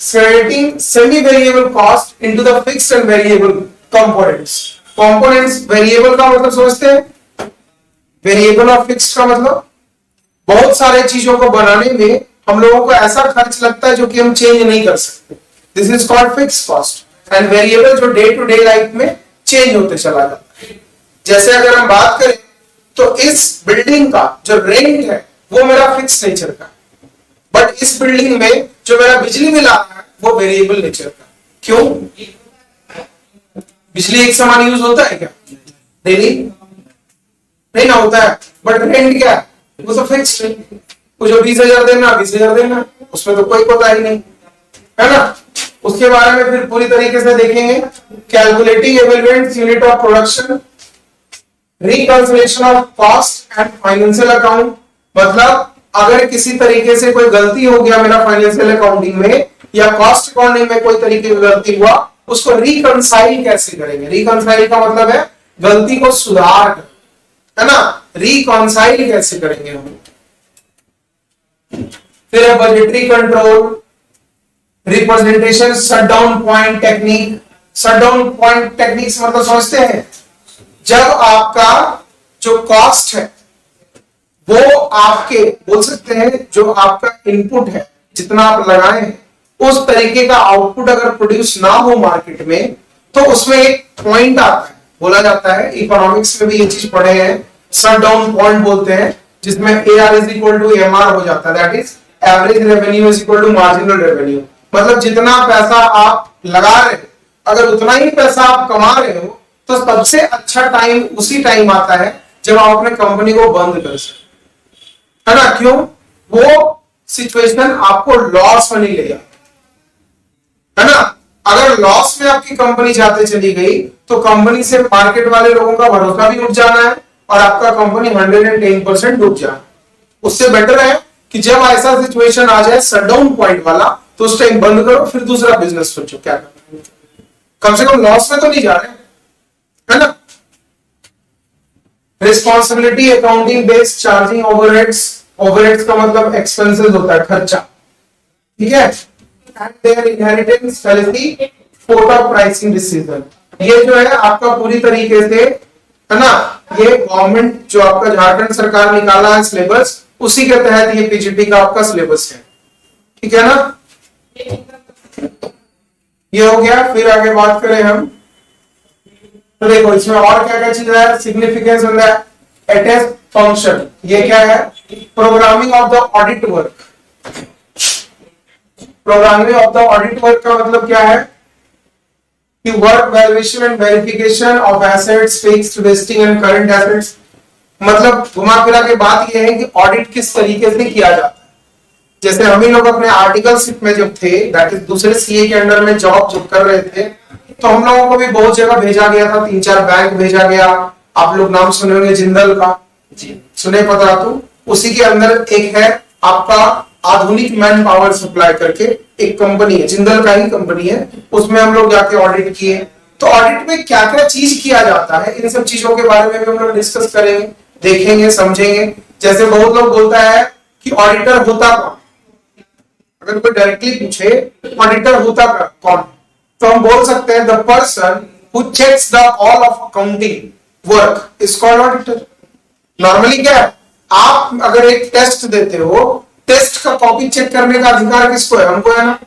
A: separating semi-variable cost into the fixed and variable components. Components variable का मतलब समझते हैं, variable और fixed का मतलब बहुत सारे चीजों को बनाने में हम लोगों को ऐसा खर्च लगता है जो कि हम चेंज नहीं कर सकते। This is called fixed cost and variable जो डे टू डे लाइफ में चेंज होते चला जाता है। जैसे अगर हम बात करें तो इस बिल्डिंग का जो रेंट है वो मेरा फिक्स नेचर का, बट इस बिल्डिंग में जो मेरा बिजली बिल आ रहा है वो वेरिएबल नेचर का। क्यों? बिजली एक समान यूज होता है क्या डेली? नहीं ना होता है। बट रेंट क्या है? वो तो फिक्स्ड है, वो जो 20,000 देना 20,000 देना, उसमें तो कोई पता ही नहीं है ना। उसके बारे में फिर पूरी तरीके से देखेंगे। Calculating equivalent unit of production, reconciliation of cost and financial account. मतलब अगर किसी तरीके से कोई गलती हो गया मेरा फाइनेंशियल अकाउंटिंग में या कॉस्ट अकाउंटिंग में कोई तरीके की गलती हुआ, उसको रिकंसाइल कैसे करेंगे? रिकंसाइल का मतलब है गलती को सुधार कर, है ना। रिकंसाइल कैसे करेंगे हम? फिर है budgetary control, representation, shutdown point technique. Shutdown point technique से मतलब समझते हैं, जब आपका जो कॉस्ट है वो आपके बोल सकते हैं जो आपका इनपुट है जितना आप लगाए हैं उस तरीके का आउटपुट अगर प्रोड्यूस ना हो मार्केट में, तो उसमें एक पॉइंट आता है, बोला जाता है, इकोनॉमिक्स में भी ये चीज पढ़े हैं, शटडाउन पॉइंट बोलते हैं, जिसमें AR is equal to MR हो जाता है, that is average revenue is equal to marginal revenue. मतलब जितना पैसा आप लगा रहे हो अगर उतना ही पैसा आप कमा रहे हो तो सबसे अच्छा टाइम उसी टाइम आता है जब आप अपने कंपनी को बंद कर सकते, है ना। क्यों? वो सिचुएशन आपको लॉस में नहीं ले जाती, है ना। अगर लॉस में आपकी कंपनी जाते चली गई तो कंपनी से मार्केट वाले लोगों का भरोसा भी उठ जाना है और आपका कंपनी 110% डूब जाना। उससे बेटर है कि जब ऐसा सिचुएशन आ जाए शटडाउन पॉइंट वाला, तो उस टाइम बंद करो, फिर दूसरा बिजनेस सोचो क्या करना है। कम से कम लॉस में तो नहीं जा रहे, है ना। Responsibility accounting based charging overheads. Overheads का मतलब एक्सपेंसेस होता है, खर्चा, ठीक है। And their inheritance facility code of pricing decision. ये जो है आपका पूरी तरीके से, है ना, ये गवर्नमेंट जो आपका झारखंड सरकार निकाला है सिलेबस, उसी के तहत ये पीजीटी का आपका सिलेबस है, ठीक है ना। ये हो गया। फिर आगे बात करें हम, तो देखो इसमें और क्या क्या चीज है। Significance of the attach function, ये क्या है? Programming of the audit work. Programming of the audit work का मतलब क्या है कि work valuation and verification of assets, fixed, wasting and current assets. मतलब घुमा फिरा के बात यह है कि ऑडिट किस तरीके से किया जाता है। जैसे हम ही लोग अपने आर्टिकलशिप में जब थे, दैट इज दूसरे सीए के अंडर में जॉब जब कर रहे थे, तो हम लोगों को भी बहुत जगह भेजा गया था, 3-4 बैंक भेजा गया। आप लोग नाम सुने होंगे जिंदल का, जी सुने पता, तो उसी के अंदर एक है आपका आधुनिक मैन पावर सप्लाई करके एक कंपनी है, जिंदल का ही कंपनी है, उसमें हम लोग जाके ऑडिट किए। तो ऑडिट में क्या क्या चीज किया जाता है, इन सब चीजों के बारे में भी हम लोग डिस्कस करेंगे, देखेंगे, समझेंगे। जैसे बहुत लोग बोलता है कि ऑडिटर होता कौन, अगर कोई डायरेक्टली पूछे ऑडिटर होता कौन, तो हम बोल सकते हैं the person who checks the all of accounting work is called auditor. Normally क्या है, आप अगर एक टेस्ट देते हो, टेस्ट का कॉपी चेक करने का अधिकार किसको है? हमको है ना।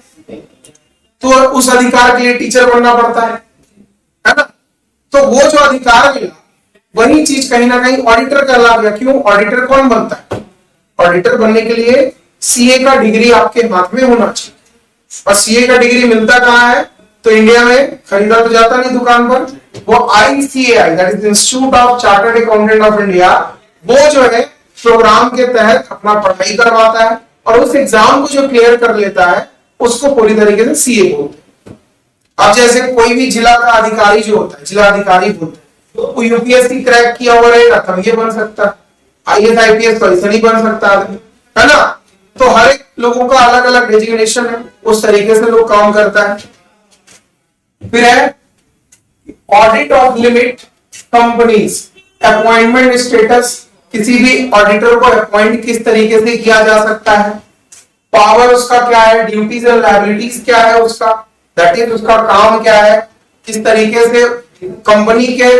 A: तो उस अधिकार के लिए टीचर बनना पड़ता है ना। तो वो जो अधिकार मिला वही चीज कहीं ना कहीं ऑडिटर कहला गया। क्यों? ऑडिटर कौन बनता है? ऑडिटर बनने के लिए सीए का डिग्री आपके हाथ में होना चाहिए। और सीए का डिग्री मिलता कहां है? तो इंडिया में खरीदा तो जाता नहीं दुकान पर, वो ICAI that is institute of chartered accountant of India, वो जो है प्रोग्राम के तहत अपना पढ़ाई करवाता है और उस एग्जाम को जो क्लियर कर लेता है उसको पूरी तरीके से सीए बोलते हैं। अब जैसे कोई भी जिला का अधिकारी जो होता है, जिला अधिकारी बोलते हैं, तो यूपीएससी क्रैक किया हुआ रहेगा तब ये बन सकता है, IAS IPS तो ऐसा नहीं बन सकता है ना। तो हर एक लोगों का अलग अलग डेजिग्नेशन है, उस तरीके से लोग काम करता है। फिर है audit of limit companies, appointment status, किसी भी ऑडिटर को अपॉइंट किस तरीके से किया जा सकता है, पावर उसका क्या है, ड्यूटीज एंड लायबिलिटीज क्या है उसका, दैट इज उसका काम क्या है, किस तरीके से कंपनी के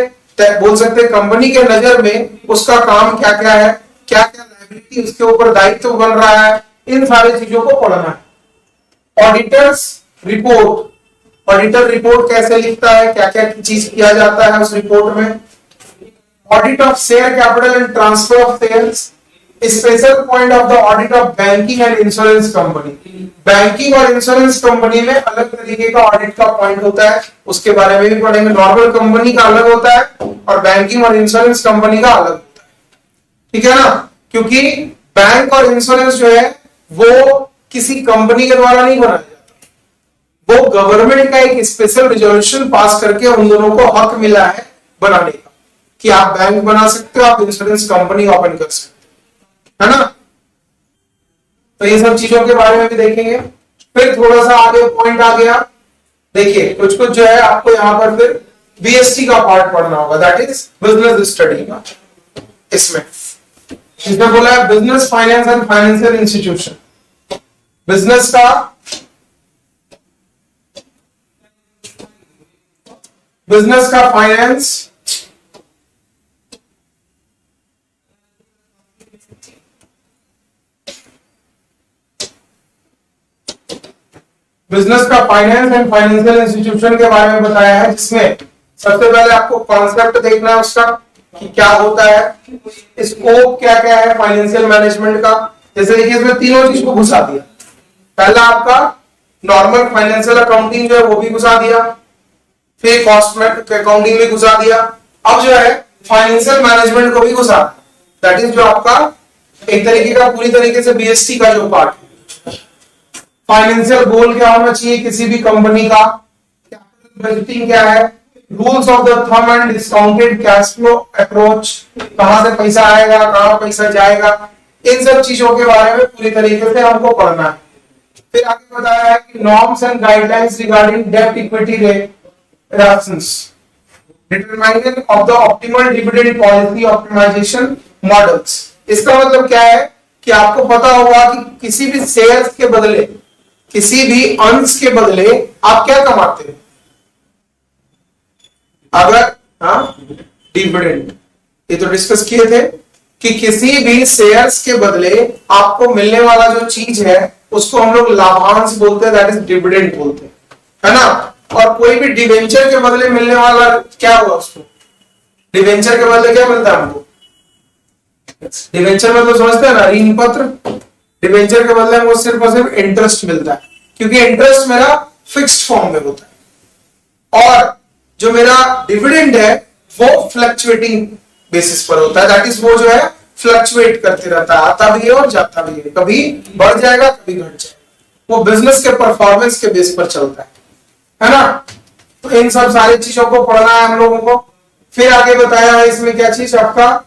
A: बोल सकते हैं कंपनी के नजर में उसका काम क्या क्या है, क्या क्या लायबिलिटी उसके ऊपर दायित्व बन रहा है, इन सारी चीजों को पढ़ना है। ऑडिटर्स रिपोर्ट, ऑडिटर रिपोर्ट कैसे लिखता है, क्या क्या चीज किया जाता है उस रिपोर्ट में। Audit of share capital and transfer of shares, special point of the audit of banking and insurance company. Banking और इंश्योरेंस कंपनी में अलग तरीके का ऑडिट का पॉइंट होता है, उसके बारे में भी पढ़ेंगे। नॉर्मल कंपनी का अलग होता है और बैंकिंग और इंश्योरेंस कंपनी का अलग होता है, ठीक है ना। क्योंकि बैंक और इंश्योरेंस जो है वो किसी कंपनी के द्वारा नहीं बनाया जाता, वो गवर्नमेंट का एक स्पेशल रिजोल्यूशन पास करके उन दोनों को हक मिला है बनाने का कि आप बैंक बना सकते हो, आप इंश्योरेंस कंपनी ओपन कर सकते हो, है ना। तो ये सब चीजों के बारे में भी देखेंगे। फिर थोड़ा सा आगे पॉइंट आ गया, देखिए कुछ कुछ जो है आपको यहां पर फिर बीएसटी का पार्ट पढ़ना होगा, दैट इज बिजनेस स्टडी का। इसमें बोला है business finance and financial institution. Business का फाइनेंस, बिजनेस का फाइनेंस एंड फाइनेंशियल इंस्टीट्यूशन के बारे में बताया है, जिसमें सबसे पहले आपको कॉन्सेप्ट देखना है उसका कि क्या होता है, स्कोप क्या क्या है फाइनेंशियल मैनेजमेंट का। जैसे देखिए इसमें तीनों चीज को घुसा दिया। पहला आपका नॉर्मल फाइनेंशियल अकाउंटिंग जो है वो भी घुसा दिया, फिर कॉस्ट अकाउंटिंग भी घुसा दिया, अब जो है फाइनेंशियल मैनेजमेंट को भी घुसा, दैट इज जो आपका एक तरीके का पूरी तरीके से बीएसटी का जो पार्ट है। फाइनेंशियल गोल क्या होना चाहिए किसी भी कंपनी का, बजटिंग क्या है, rules of the thumb and discounted cash flow approach, कहां से पैसा आएगा कहां पैसा जाएगा, इन सब चीजों के बारे में पूरी तरीके से हमको पढ़ना है। फिर आगे बताया है कि नॉर्म्स एंड गाइडलाइंस रिगार्डिंग डेब्ट equity ratios, determining of the optimal dividend policy optimisation models. इसका मतलब क्या है कि आपको पता होगा कि किसी भी शेयर्स के बदले, किसी भी अंश के बदले आप क्या कमाते हैं, अगर डिविडेंड, ये तो डिस्कस किए थे कि किसी भी शेयर्स के बदले आपको मिलने वाला जो चीज है उसको हम लोग लाभांश बोलते हैं, दैट इज डिविडेंड बोलते हैं, है ना। और कोई भी डिवेंचर के बदले मिलने वाला क्या हुआ, उसको डिवेंचर के बदले क्या मिलता है हमको, डिवेंचर मतलब समझते हैं ना, ऋण पत्र। डिवेंचर के बदले हमको सिर्फ और सिर्फ इंटरेस्ट मिलता है, क्योंकि इंटरेस्ट मेरा फिक्स्ड फॉर्म में होता है और जो मेरा डिविडेंड है वो फ्लक्चुएटिंग बेसिस पर होता है, दैट इज वो जो है फ्लक्चुएट करते रहता है, आता भी है और जाता भी है, कभी बढ़ जाएगा कभी घट जाएगा, वो बिजनेस के परफॉर्मेंस के बेस पर चलता है ना। तो इन सब सारी चीजों को पढ़ना है हम लोगों को। फिर आगे बताया है इसमें क्या चीज आपका,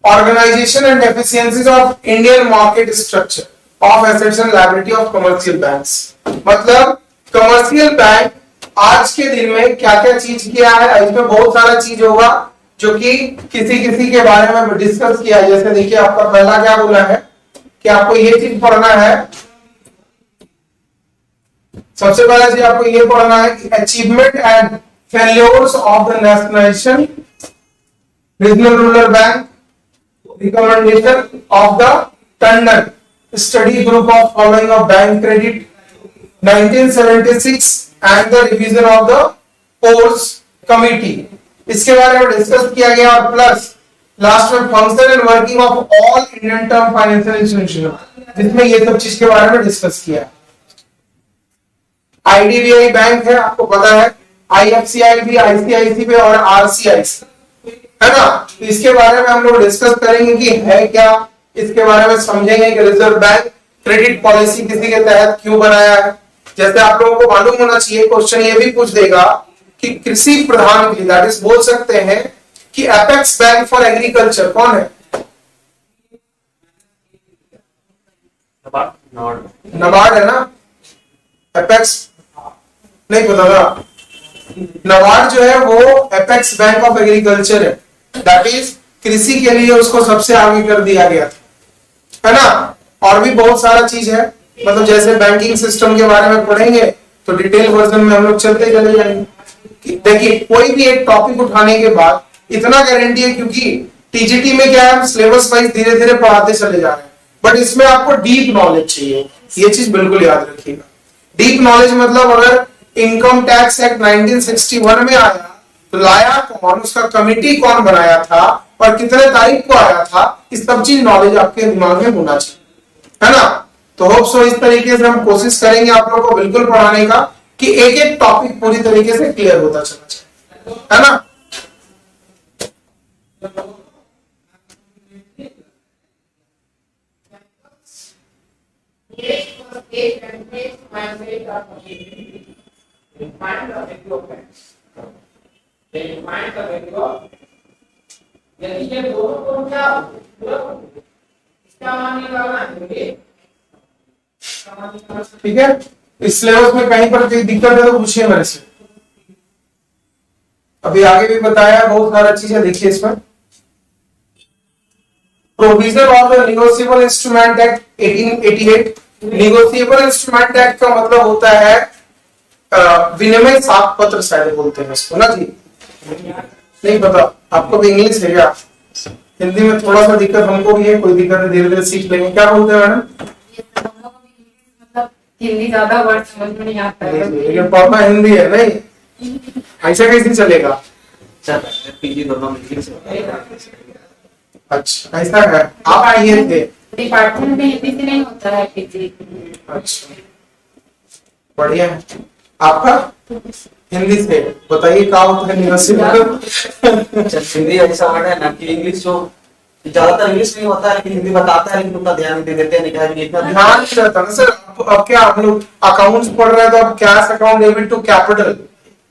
A: organisation and efficiencies of Indian market structure of assets and liability of commercial banks. मतलब कमर्शियल बैंक आज के दिन में क्या क्या चीज किया है, इसमें बहुत सारा चीज होगा जो कि किसी किसी के बारे में डिस्कस किया है। जैसे देखिए आपका पहला क्या बोला है कि आपको ये चीज पढ़ना है, सबसे पहला चीज आपको ये पढ़ना है कि achievement and failures of the nationalisation regional rural bank, recommendation of the Tandon study group of following of bank credit 1976 and the revision of the pores committee, इसके बारे में डिस्कस किया गया। और प्लस लास्ट में function and working of all Indian term financial institution, जिसमें ये सब चीज के बारे में डिस्कस किया। आईडीबीआई बैंक है, आपको पता है, आईएफसीआई भी, आईसीआईसी भी और आरसीआईसी, है ना। तो इसके बारे में हम लोग डिस्कस करेंगे कि है क्या, इसके बारे में समझेंगे कि रिजर्व बैंक क्रेडिट पॉलिसी किसी के तहत क्यों बनाया है। जैसे आप लोगों को मालूम होना चाहिए, क्वेश्चन ये भी पूछ देगा कि कृषि प्रधान के लिए, दैट इज बोल सकते हैं कि एपेक्स बैंक फॉर एग्रीकल्चर कौन है, नबार्ड है ना। एपेक्स नहीं पता था, नबार्ड जो है वो एपेक्स बैंक ऑफ एग्रीकल्चर है, दैट इज कृषि के लिए उसको सबसे आगे कर दिया गया था, है ना। और भी बहुत सारा चीज है, मतलब जैसे बैंकिंग सिस्टम के बारे में पढ़ेंगे तो डिटेल वर्जन में हम लोग चलते चले जाएंगे। देखिए कोई भी एक टॉपिक उठाने के बाद इतना गारंटी है, क्योंकि टीजीटी में क्या है, सिलेबस वाइज धीरे धीरे पढ़ाते चले जा रहे हैं, बट इसमें आपको डीप नॉलेज चाहिए, ये चीज बिल्कुल याद रखिएगा। डीप नॉलेज मतलब अगर इनकम टैक्स एक्ट 1961 में आया तो लाया कौन, उसका कमिटी कौन बनाया था और कितने तारीख को आया था, इस सब चीज नॉलेज आपके दिमाग में होना चाहिए, है ना। तो होप सो इस तरीके से हम कोशिश करेंगे आप लोगों को बिल्कुल पढ़ाने का कि एक एक टॉपिक पूरी तरीके से क्लियर होता चला जाए, है ना।
C: यदि ये दोनों को क्या इसका मान निकालना है,
A: ठीक है, इस सिलेबस में कहीं पर कोई दिक्कत है तो पूछिए मेरे से। अभी आगे भी बताया बहुत सारा चीजें, देखिए इसमें provision of the negotiable instrument act 1888। Negotiable instrument act का मतलब होता है विनिमय साख पत्र, शायद बोलते हैं इसको ना जी, नहीं पता आपको भी इंग्लिश है क्या? हिंदी में थोड़ा सा दिक्कत हमको भी है, कोई दिक्कत नहीं, धीरे धीरे सीख लेंगे। क्या बोलते हैं मैडम?
D: मतलब हिंदी ज्यादा वर्ड समझ में नहीं आता है,
A: लेकिन पापा हिंदी है नहीं, ऐसा कैसे चलेगा?
B: पीजी दोनों मिलकर से
A: अच्छा ऐसा है, आप आइए थे।
D: डिपार्टमेंट में हिंदी से नहीं होता है पीजी।
A: अच्छा बढ़िया है, आपका हिंदी से बताइए क्या होता है निगोशिएबल।
B: हिंदी ऐसा वर्ड है ना कि इंग्लिश जो ज्यादातर इंग्लिश नहीं होता है, लेकिन हिंदी बताता है, लेकिन उतना ध्यान नहीं दे देते हैं, क्या इतना
A: ध्यान नहीं रहता ना सर। अब क्या हम लोग अकाउंट्स पढ़ रहे हैं तो अब cash account debit to capital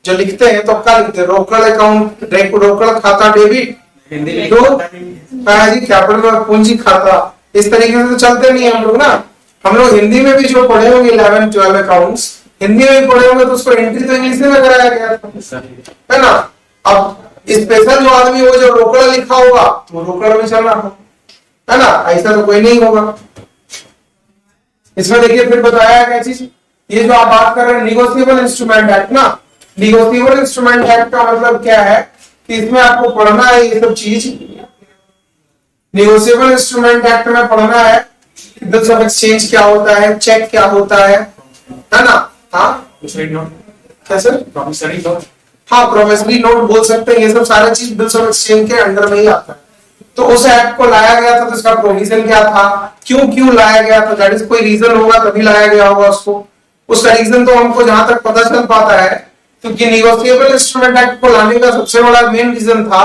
A: जो लिखते हैं तो अब क्या लिखते हैं, रोकड़ अकाउंट, रोकड़ खाता डेबिट,
B: हिंदी में
A: तो कैपिटल पूंजी खाता, इस तरीके से तो चलते नहीं हम लोग ना। हम लोग हिंदी में भी जो पढ़े होंगे 11 12 अकाउंट्स हिंदी में भी पढ़े होंगे तो उसको एंट्री तो इंग्लिश में कराया गया था, है ना। अब स्पेशल जो आदमी वो जो रोकड़ लिखा होगा वो रोकड़ में चलना है ना, ऐसा तो कोई नहीं होगा। इसमें देखिए फिर बताया क्या चीज, ये जो आप बात कर रहे हैं निगोशिएबल इंस्ट्रूमेंट एक्ट ना, निगोशिएबल इंस्ट्रूमेंट एक्ट का मतलब क्या है कि इसमें आपको पढ़ना है ये सब चीज। निगोशिएबल इंस्ट्रूमेंट एक्ट में पढ़ना है बिल्स ऑफ एक्सचेंज क्या होता है, चेक क्या होता है ना। हाँ क्या सर?
C: प्रॉमिसरी नोट,
A: हाँ प्रोमिसरी नोट बोल सकते हैं, ये सब सारा चीज बिल्स ऑफ एक्सचेंज के अंडर में ही आता है। तो उस एक्ट को लाया गया था तो इसका प्रोविजन क्या था, क्यों लाया गया था, दैट इज कोई रीजन होगा तभी लाया गया होगा उसको। उसका रीजन तो हमको जहां तक पता चल पाता है क्योंकि निगोशिएबल इंस्ट्रूमेंट एक्ट को लाने का सबसे बड़ा मेन रीजन था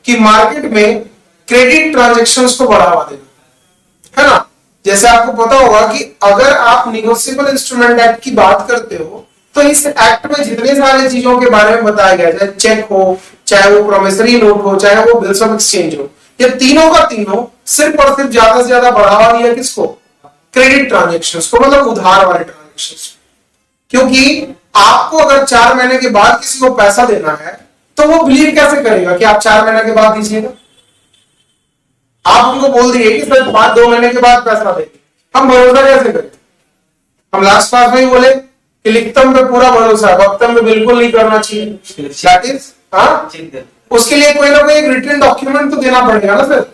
A: कि मार्केट में क्रेडिट ट्रांजेक्शन्स को बढ़ावा देना, है ना। जैसे आपको पता होगा कि अगर आप निगोशिएबल इंस्ट्रूमेंट एक्ट की बात करते हो तो इस एक्ट में जितने सारे चीजों के बारे में बताया गया, चाहे चेक हो, चाहे वो प्रोमिसरी नोट हो, चाहे वो बिल्स ऑफ एक्सचेंज हो, ये तीनों का तीनों सिर्फ और सिर्फ ज्यादा से ज्यादा बढ़ावा दिया किसको, क्रेडिट ट्रांजेक्शन्स को, मतलब उधार वाले ट्रांजेक्शन्स। क्योंकि आपको अगर 4 महीने के बाद किसी को पैसा देना है तो वो बिलीव कैसे करेगा कि आप 4 महीने के बाद दीजिएगा। आप उनको बोल दिए कि सर 2 महीने के बाद पैसा देंगे, हम भरोसा कैसे करें? हम लास्ट क्लास में ही बोले कि लिखतम पे पूरा भरोसा है, वक्तम पे बिल्कुल नहीं करना चाहिए। दैट इज उसके लिए कोई ना कोई एक रिटन डॉक्यूमेंट तो देना पड़ेगा ना सर,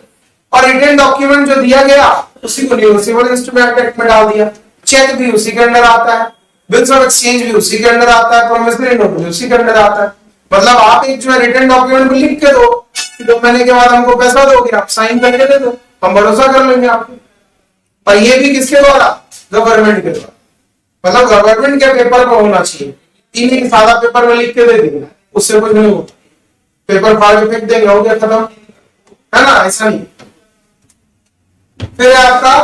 A: और रिटन डॉक्यूमेंट जो दिया गया उसी को निगोशिएबल इंस्ट्रूमेंट एक्ट में डाल दिया। चेक भी उसी के अंदर आता है, बिल्स ऑफ एक्सचेंज भी उसी के अंदर आता है, प्रोमिसरी नोट भी उसी के अंदर आता है। मतलब आप एक जो है रिटन डॉक्यूमेंट में लिख के दो कि 2 महीने के बाद हमको पैसा दोगे, आप साइन करके दे दो, हम भरोसा कर लेंगे आपको। और ये भी किसके द्वारा, गवर्नमेंट के द्वारा, मतलब गवर्नमेंट के पेपर पर होना चाहिए। तीन सादा पेपर में लिख के दे देंगे, उससे कुछ नहीं होता, पेपर फाड़ के फेंक देंगे, हो गया खत्म, है ना, ऐसा नहीं। फिर आपका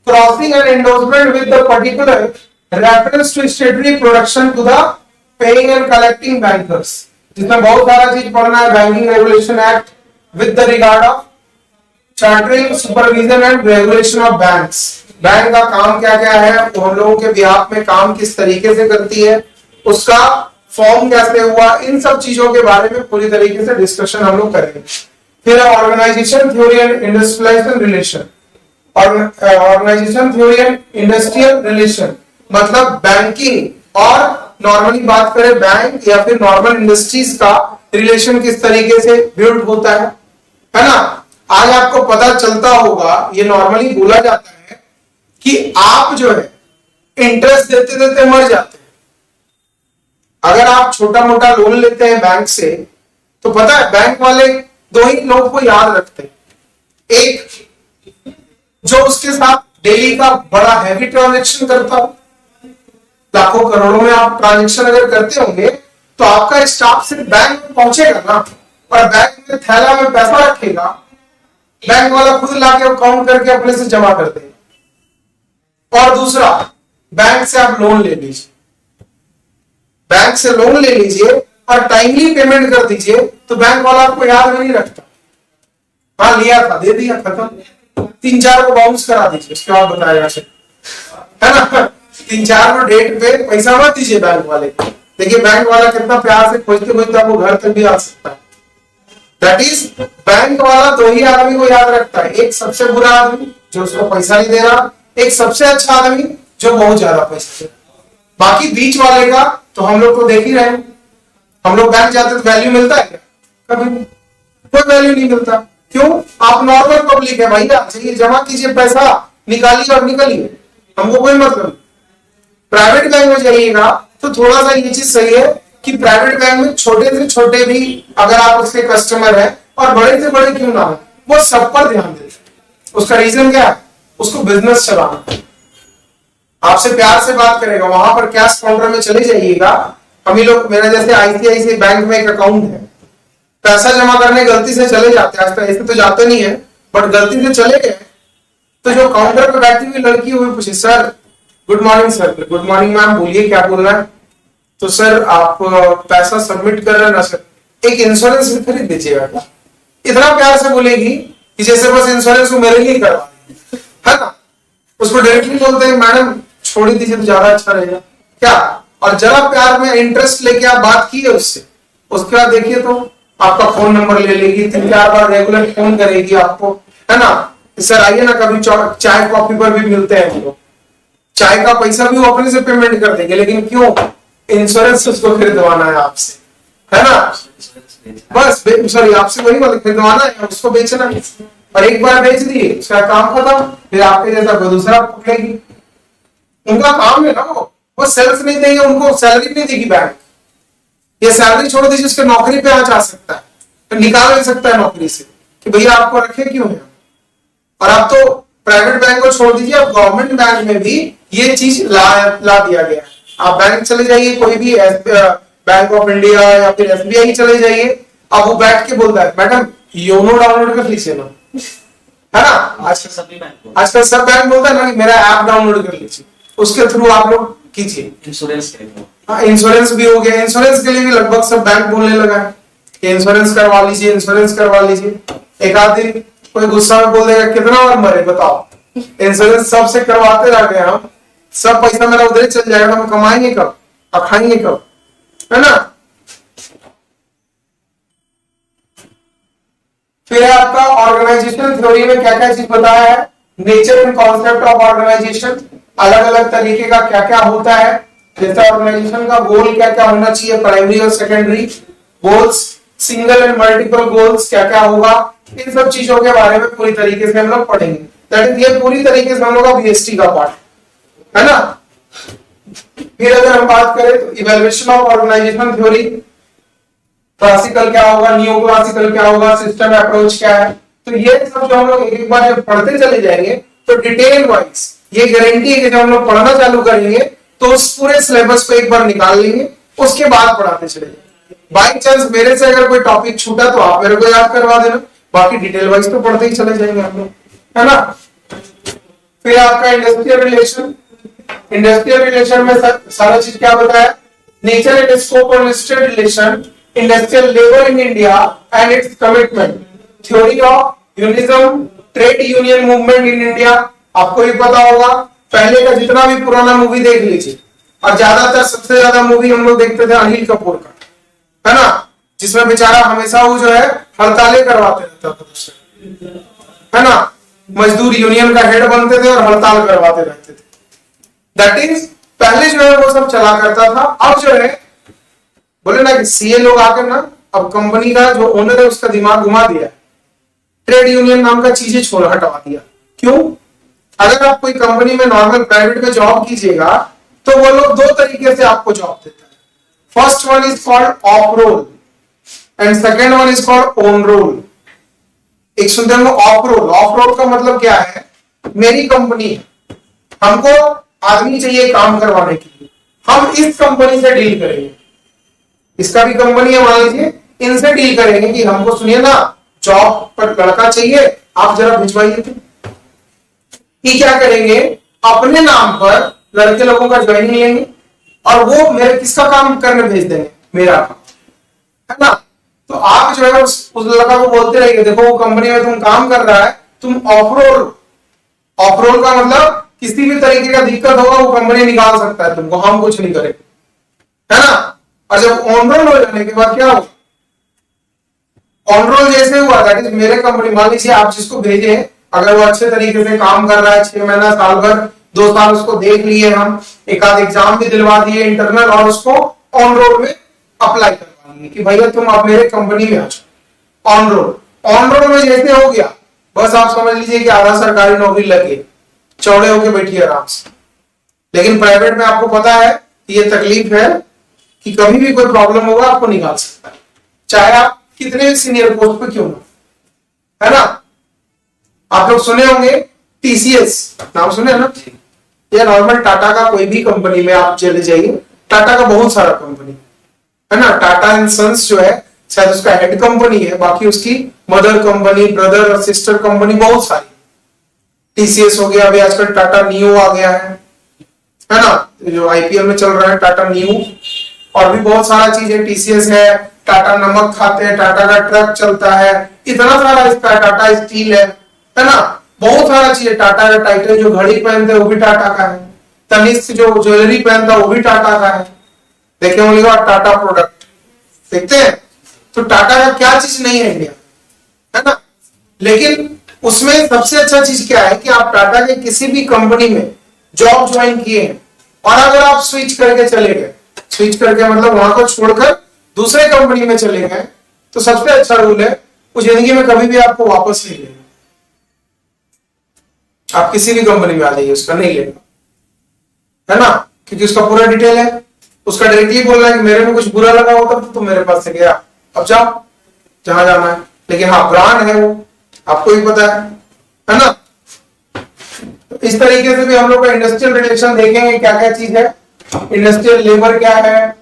A: crossing and endorsement with the particular reference to statutory production to the paying and collecting bankers, जिसमें बहुत सारा चीज पढ़ना है। Banking regulation act with the regard of chartering, supervision and regulation of banks. Bank का काम क्या क्या है, तो हम लोगों के बिहाफ में काम किस तरीके से करती है, उसका फॉर्म कैसे हुआ, इन सब चीजों के बारे में पूरी तरीके से डिस्कशन हम लोग करेंगे। फिर organisation theory and industrialisation relation, organisation theory and industrial relation, मतलब बैंकिंग और नॉर्मली बात करें बैंक या फिर नॉर्मल इंडस्ट्रीज का रिलेशन किस तरीके से बिल्ड होता है ना। आज आपको पता चलता होगा, ये नॉर्मली बोला जाता है कि आप जो है इंटरेस्ट देते देते मर जाते हैं। अगर आप छोटा मोटा लोन लेते हैं बैंक से तो पता है बैंक वाले दो ही लोग को याद रखते हैं, एक जो उसके साथ डेली का बड़ा हैवी ट्रांजैक्शन करता हो, लाखों करोड़ों में आप ट्रांजैक्शन अगर करते होंगे तो आपका स्टाफ सिर्फ बैंक में पहुंचेगा ना, और बैंक में थैला में पैसा रखेगा, बैंक वाला खुद लाके काउंट करके अपने से जमा कर देगा। और दूसरा, बैंक से आप लोन ले लीजिए, बैंक से लोन ले लीजिए और टाइमली पेमेंट कर दीजिए, तो बैंक वाला आपको याद में नहीं रखता, हाँ लिया था दे दिया खत्म, 3-4 को बाउंस करा दीजिए, उसके बाद बताएगा है ना। 3-4 को डेट पे पैसा मत दीजिए बैंक वाले को। देखिए बैंक वाला कितना प्यार से खोजते खोजते आपको घर तक भी आ सकता है। दैट इज, बैंक वाला दो ही आदमी को याद रखता है, एक सबसे बुरा आदमी जो उसको पैसा नहीं दे रहा, एक सबसे अच्छा आदमी जो बहुत ज्यादा पैसा दे रहा। बाकी बीच वाले का तो हम लोग तो देख ही रहे हैं, हम लोग बैंक जाते तो वैल्यू मिलता है क्या? कभी कोई वैल्यू नहीं मिलता। क्यों? आप नॉर्मल पब्लिक है भैया, चाहिए जमा कीजिए पैसा, निकालिए और निकलिए, हमको कोई मतलब नहीं। प्राइवेट बैंक में जाइएगा तो थोड़ा सा ये चीज सही है कि प्राइवेट बैंक में छोटे से छोटे भी अगर आप उसके कस्टमर हैं और बड़े से बड़े क्यों ना हो, वो सब पर ध्यान देते हैं। उसका रीजन क्या है? उसको बिजनेस चलाना, आपसे प्यार से बात करेगा। वहां पर कैश काउंटर में चले जाइएगा, हम ही लोग, मेरा जैसे आईसीआईसीआई बैंक में एक अकाउंट है, पैसा जमा करने गलती से चले जाते हैं, आज तक ऐसे तो जाते नहीं है बट गलती से चले गए, तो जो काउंटर पे बैठी हुई लड़की हुई पूछे, sir good morning sir. Good morning ma'am, बोलिए क्या बोलना है? तो सर आप पैसा सबमिट कर रहे हैं ना सर, एक इंश्योरेंस भी खरीद दीजिएगा क्या? इतना प्यार से बोलेगी कि जैसे बस इंश्योरेंस वो मेरे लिए करवा है ना। उसको डायरेक्टली बोलते हैं मैडम छोड़ ही दीजिए तो ज्यादा अच्छा रहेगा क्या, और जरा प्यार में इंटरेस्ट लेके आप बात की है उससे, उसके बाद देखिए तो आपका फोन नंबर ले लेगी, 3-4 बार रेगुलर फोन करेगी आपको, है ना। सर आइए ना, कभी चाय कॉफी पर भी मिलते हैं हम लोग, चाय का पैसा भी वो अपने से पेमेंट कर देंगे, लेकिन क्यों? इंश्योरेंस उसको खरीदवाना है आपसे, है ना। बस सॉरी, आपसे वही वाला खरीदवाना है, उसको बेचना है, और एक बार बेच दिए उसका काम खत्म, फिर आपके जैसा कोई दूसरा पकड़ेगी। उनका काम है ना, वो सेल्स नहीं देंगे, उनको सैलरी नहीं देगी बैंक। ये सैलरी छोड़ दीजिए, उसके नौकरी पे आ जा सकता है, तो निकाल नहीं सकता है नौकरी से कि भैया आपको रखे क्यों है। और आप तो प्राइवेट बैंक को छोड़ दीजिए, अब गवर्नमेंट बैंक में भी ये चीज ला दिया गया है। आप बैंक चले जाइए, कोई भी बैंक ऑफ इंडिया या फिर एसबीआई चले जाइए, अब वो बैठ के बोलता है मैडम योनो डाउनलोड कर लीजिए ना, है ना। आजकल सब बैंक बोलता है ना कि मेरा ऐप डाउनलोड कर लीजिए, उसके थ्रू आप लोग कीजिए
B: इंश्योरेंस के लिए।
A: हाँ, इंश्योरेंस भी हो गया। इंश्योरेंस के लिए भी लगभग सब बैंक बोलने लगा है कि इंश्योरेंस करवा लीजिए, इंश्योरेंस करवा लीजिए। एक आध दिन कोई गुस्सा में बोल देगा कितना और मरे बताओ, इंश्योरेंस सबसे करवाते रह गए हम, सब पैसा मेरा उधर चल जाएगा, हम कमाएंगे कब और खाएंगे कब, है ना। फिर आपका ऑर्गेनाइजेशनल थ्योरी में क्या क्या चीज बताया है, nature and concept of organisation, अलग अलग तरीके का क्या क्या होता है, जैसे ऑर्गेनाइजेशन का गोल क्या क्या होना चाहिए, प्राइमरी और secondary goals, single and multiple goals क्या क्या होगा, इन सब चीजों के बारे में पूरी तरीके से हम लोग पढ़ेंगे। दैट इज, ये पूरी तरीके से हम लोग का बीएसटी का पार्ट है ना। फिर अगर हम बात करें तो evaluation of organisation theory, classical क्या होगा, नियो क्लासिकल क्या होगा, सिस्टम अप्रोच क्या है, तो ये सब जो हम लोग एक बार जब पढ़ते चले जाएंगे तो डिटेल वाइज ये गारंटी है कि जब हम लोग पढ़ना चालू करेंगे तो उस पूरे सिलेबस को एक बार निकाल लेंगे, उसके बाद पढ़ाते चले जाएंगे। बाई चांस मेरे से अगर कोई टॉपिक छूटा तो आप मेरे को याद करवा देना, बाकी डिटेल वाइज तो पढ़ते ही चले जाएंगे हम लोग, है ना। फिर आपका इंडस्ट्रियल रिलेशन, इंडस्ट्रियल रिलेशन में सारा चीज क्या बताया, nature and scope of industrial relation, industrial labour in India and its commitment, theory of unionism, trade union movement in India. आपको भी पता होगा, पहले का जितना भी पुराना मूवी देख लीजिए, और ज्यादातर सबसे ज्यादा मूवी हम लोग देखते थे अनिल कपूर का, है ना, जिसमें बेचारा हमेशा वो जो है हड़तालें करवाते रहता था, है ना, मजदूर यूनियन का हेड बनते थे और हड़ताल करवाते रहते थे। दैट इज, पहले जो है वो सब चला करता था। अब जो है बोले ना कि सीए लोग आकर ना, अब कंपनी का जो ओनर है उसका दिमाग घुमा दिया, ट्रेड यूनियन नाम का चीजें छोड़ हटवा दिया। क्यों? अगर आप कोई कंपनी में नॉर्मल प्राइवेट में जॉब कीजिएगा तो वो लोग दो तरीके से आपको जॉब देता है। First one is called off role, and second one is called on role. एक सुनते हैं ऑफ रोल। ऑफ रोल का मतलब क्या है, मेरी कंपनी है, हमको आदमी चाहिए काम करवाने के लिए, हम इस कंपनी से डील करेंगे, इसका भी कंपनी है मान लीजिए, इनसे डील करेंगे कि हमको सुनिए ना जॉब पर लड़का चाहिए, आप जरा भिजवाइए। ये क्या करेंगे, अपने नाम पर लड़के लोगों का ज्वाइनिंग लेंगे और वो मेरे किसका काम करने भेज देंगे, मेरा काम, है ना। तो आप जो है उस लड़का को बोलते रहिए, देखो वो कंपनी में तुम काम कर रहा है, तुम ऑफ रोल। ऑफ रोल का मतलब किसी भी तरीके का दिक्कत होगा वो कंपनी निकाल सकता है तुमको, हम कुछ नहीं करेंगे, है ना। और जब ऑन रोल हो जाने के बाद क्या होगा, ऑन रोल जैसे हुआ था कि मेरे कंपनी, मान लीजिए आप जिसको भेजे, अगर वो अच्छे तरीके से काम कर रहा है, 6 महीना साल भर 2 साल उसको देख लिए, हम एक आध एग्जाम भी दिलवा दिए इंटरनल, और उसको ऑन रोल में अप्लाई करवा दिए कि भैया तुम आप मेरे कंपनी में आ जाओ। ऑन रोल, ऑन रोल में जैसे हो गया, बस आप समझ लीजिए कि आधा सरकारी नौकरी लगे, चौड़े होके बैठिए आराम से। लेकिन प्राइवेट में आपको पता है कि ये तकलीफ है कि कभी भी कोई प्रॉब्लम होगा आपको निकाल सकता है, चाहे आप कितने भी सीनियर पोस्ट पे क्यों ना, है ना। आप लोग सुने होंगे टीसीएस, नाम सुने ना, या नॉर्मल टाटा का कोई भी कंपनी में आप चले जाइए, टाटा का बहुत सारा कंपनी है ना। टाटा एंड सन्स जो है शायद उसका हेड कंपनी है, बाकी उसकी मदर कंपनी, ब्रदर और सिस्टर कंपनी बहुत सारी। टीसीएस हो गया, अभी आजकल टाटा न्यू आ गया है ना, जो आईपीएल में चल रहा है टाटा न्यू, और भी बहुत सारा चीज है। टीसीएस है, टाटा नमक खाते हैं, टाटा का ट्रक चलता है, इतना सारा इसका, टाटा स्टील है ना, बहुत सारा चीज है। टाटा का टाइटन जो घड़ी पहनते हैं वो भी टाटा का है, तनिष्क जो ज्वेलरी पहनता है वो भी टाटा का है। देखे होंगे टाटा प्रोडक्ट, देखते हैं। तो टाटा का क्या चीज नहीं है इंडिया, है ना। लेकिन उसमें सबसे अच्छा चीज क्या है कि आप टाटा के किसी भी कंपनी में जॉब ज्वाइन किए हैं और अगर आप स्विच करके चले गए, स्विच करके मतलब वहां को छोड़कर दूसरे कंपनी में चले गए, तो सबसे अच्छा रूल है वो जिंदगी में कभी भी आपको वापस नहीं लेगा। आप किसी भी कंपनी में आ जाइए, उसका नहीं लेगा, है ना, क्योंकि उसका पूरा डिटेल है। उसका डायरेक्टली बोल रहा है कि मेरे में कुछ बुरा लगा होता तो मेरे पास से गया, अब जाओ जहां जाना है। लेकिन हाँ, ब्रांड है वो, आपको ही पता है ना। इस तरीके से भी हम लोग का इंडस्ट्रियल रिलेशन देखेंगे, क्या क्या चीज है, इंडस्ट्रियल लेबर क्या है,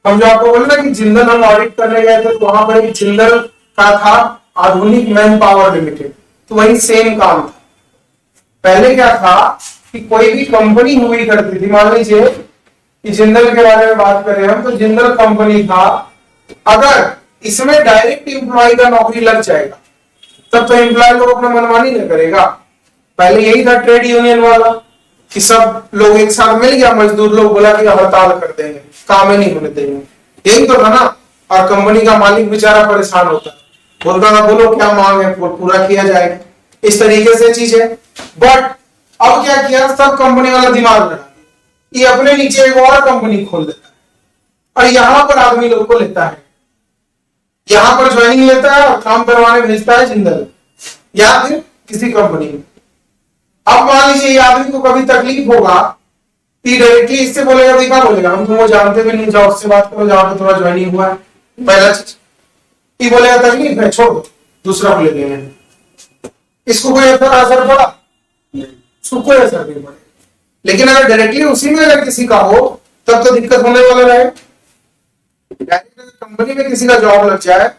A: हम जो आपको बोले ना कि जिंदल हम ऑडिट करने गए थे, तो वहां पर एक जिंदल का था आधुनिक मैन पावर लिमिटेड, तो वही सेम काम था। पहले क्या था कि कोई भी कंपनी हुई करती थी, मान लीजिए कि जिंदल के बारे में बात करें हम, तो जिंदल कंपनी था, अगर इसमें डायरेक्ट एम्प्लॉय का नौकरी लग जाएगा तब तो एम्प्लॉय लोग अपना मनमानी नहीं करेगा। पहले यही था ट्रेड यूनियन वाला कि सब लोग एक साथ मिल गया, मजदूर लोग बोला कि हड़ताल कर देंगे, काम ही नहीं होने देंगे, यही तो था ना। और कंपनी का मालिक बेचारा परेशान होता, बोलता था बोलो क्या मांग है, पूरा किया जाएगा, इस तरीके से चीज है। बट अब क्या किया, सब कंपनी वाला दिमाग लगा, ये अपने नीचे एक और कंपनी खोल देता है और यहां पर आदमी लोग को लेता है, यहां पर ज्वाइनिंग लेता है और काम करवाने भेजता है जिंदल या फिर किसी कंपनी में। अब मान लीजिए ये आदमी को कभी तकलीफ होगा, डायरेक्टली इससे बोलेगा, देखा बोलेगा हम तुमको जानते भी नहीं, जाओ उससे बात करो जहां पे थोड़ा ज्वाइनिंग हुआ है, पहला चीज। ये बोलेगा तकलीफ है, छोड़ दो, दूसरा को ले लेंगे। इसको कोई असर पड़ा, उसको कोई असर नहीं पड़े। लेकिन अगर डायरेक्टली उसी में अगर किसी का हो तब तो दिक्कत होने वाला रहे। डायरेक्ट कंपनी में किसी का जॉब लग जाए,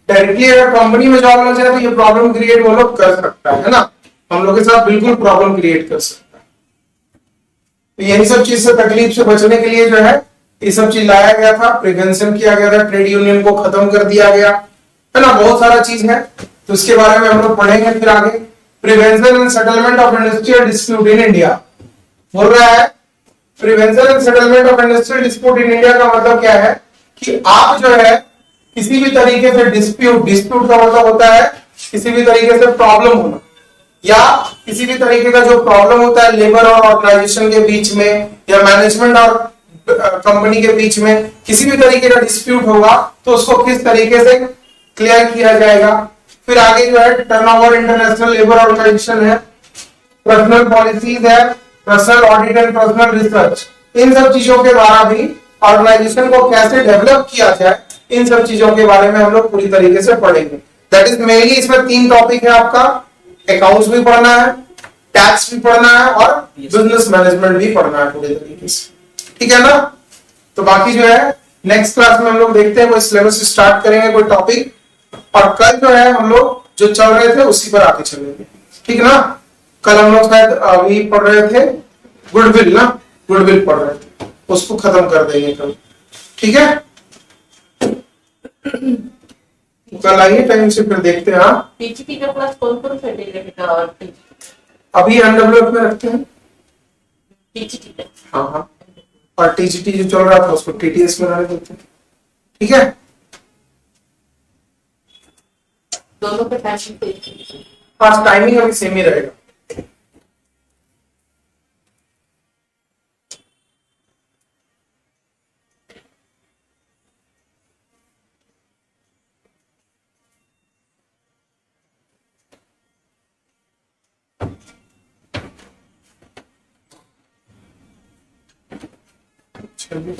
A: डायरेक्टली अगर कंपनी में जॉब लग जाए तो ये प्रॉब्लम क्रिएट वो लोग कर सकता है ना, हम लोग के साथ बिल्कुल प्रॉब्लम क्रिएट कर सकता है। तो यही सब चीज से, तकलीफ से बचने के लिए जो है ये सब चीज लाया गया था, प्रिवेंशन किया गया था, ट्रेड यूनियन को खत्म कर दिया गया है ना, बहुत सारा चीज है। तो इसके बारे में हम लोग पढ़ेंगे फिर आगे। Prevention and settlement of industrial dispute in India बोल रहा है। Prevention and settlement of industrial dispute in India का मतलब क्या है कि आप जो है किसी भी तरीके से डिस्प्यूट, डिस्प्यूट का मतलब होता है किसी भी तरीके से प्रॉब्लम होना, या किसी भी तरीके का जो प्रॉब्लम होता है लेबर और ऑर्गेनाइजेशन के बीच में, या मैनेजमेंट और कंपनी के बीच में किसी भी तरीके का डिस्प्यूट होगा तो उसको किस तरीके से क्लियर किया जाएगा। फिर आगे जो है टर्नओवर इंटरनेशनल लेबर ऑर्गेनाइजेशन है, पर्सनल पॉलिसीज है, personnel audit and personnel research. इन सब चीजों के द्वारा भी ऑर्गेनाइजेशन को कैसे डेवलप किया जाए, इन सब चीजों के बारे में हम लोग पूरी तरीके से पढ़ेंगे। दैट इज मेनली इसमें 3 टॉपिक है आपका, अकाउंट्स भी पढ़ना है, टैक्स भी पढ़ना है और बिजनेस मैनेजमेंट भी पढ़ना है पूरे तरीके से, ठीक है ना। तो बाकी जो है नेक्स्ट क्लास में हम लोग देखते हैं कोई सिलेबस स्टार्ट करेंगे, कोई टॉपिक, और कल जो है हम लोग जो चल रहे थे उसी पर आगे चलेंगे, ठीक है ना। कल हम लोग शायद अभी पढ़ रहे थे गुडविल ना, गुडविल पढ़ रहे थे, उसको खत्म कर देंगे कल, ठीक है। कल आइए टाइम से, फिर देखते हैं। हाँ
E: पीजीपी का क्लास कौन-कौन सा डेटा और
A: अभी एनडब्ल्यूएफ में रखते हैं,
E: पीजीटी का
A: हाँ हाँ, और टीजीटी जो चल रहा था उसको टीटीएस में रहने देते हैं, ठीक है।
E: दोनों का टाइम
A: आज टाइमिंग अभी सेम ही रहेगा।
E: चलिए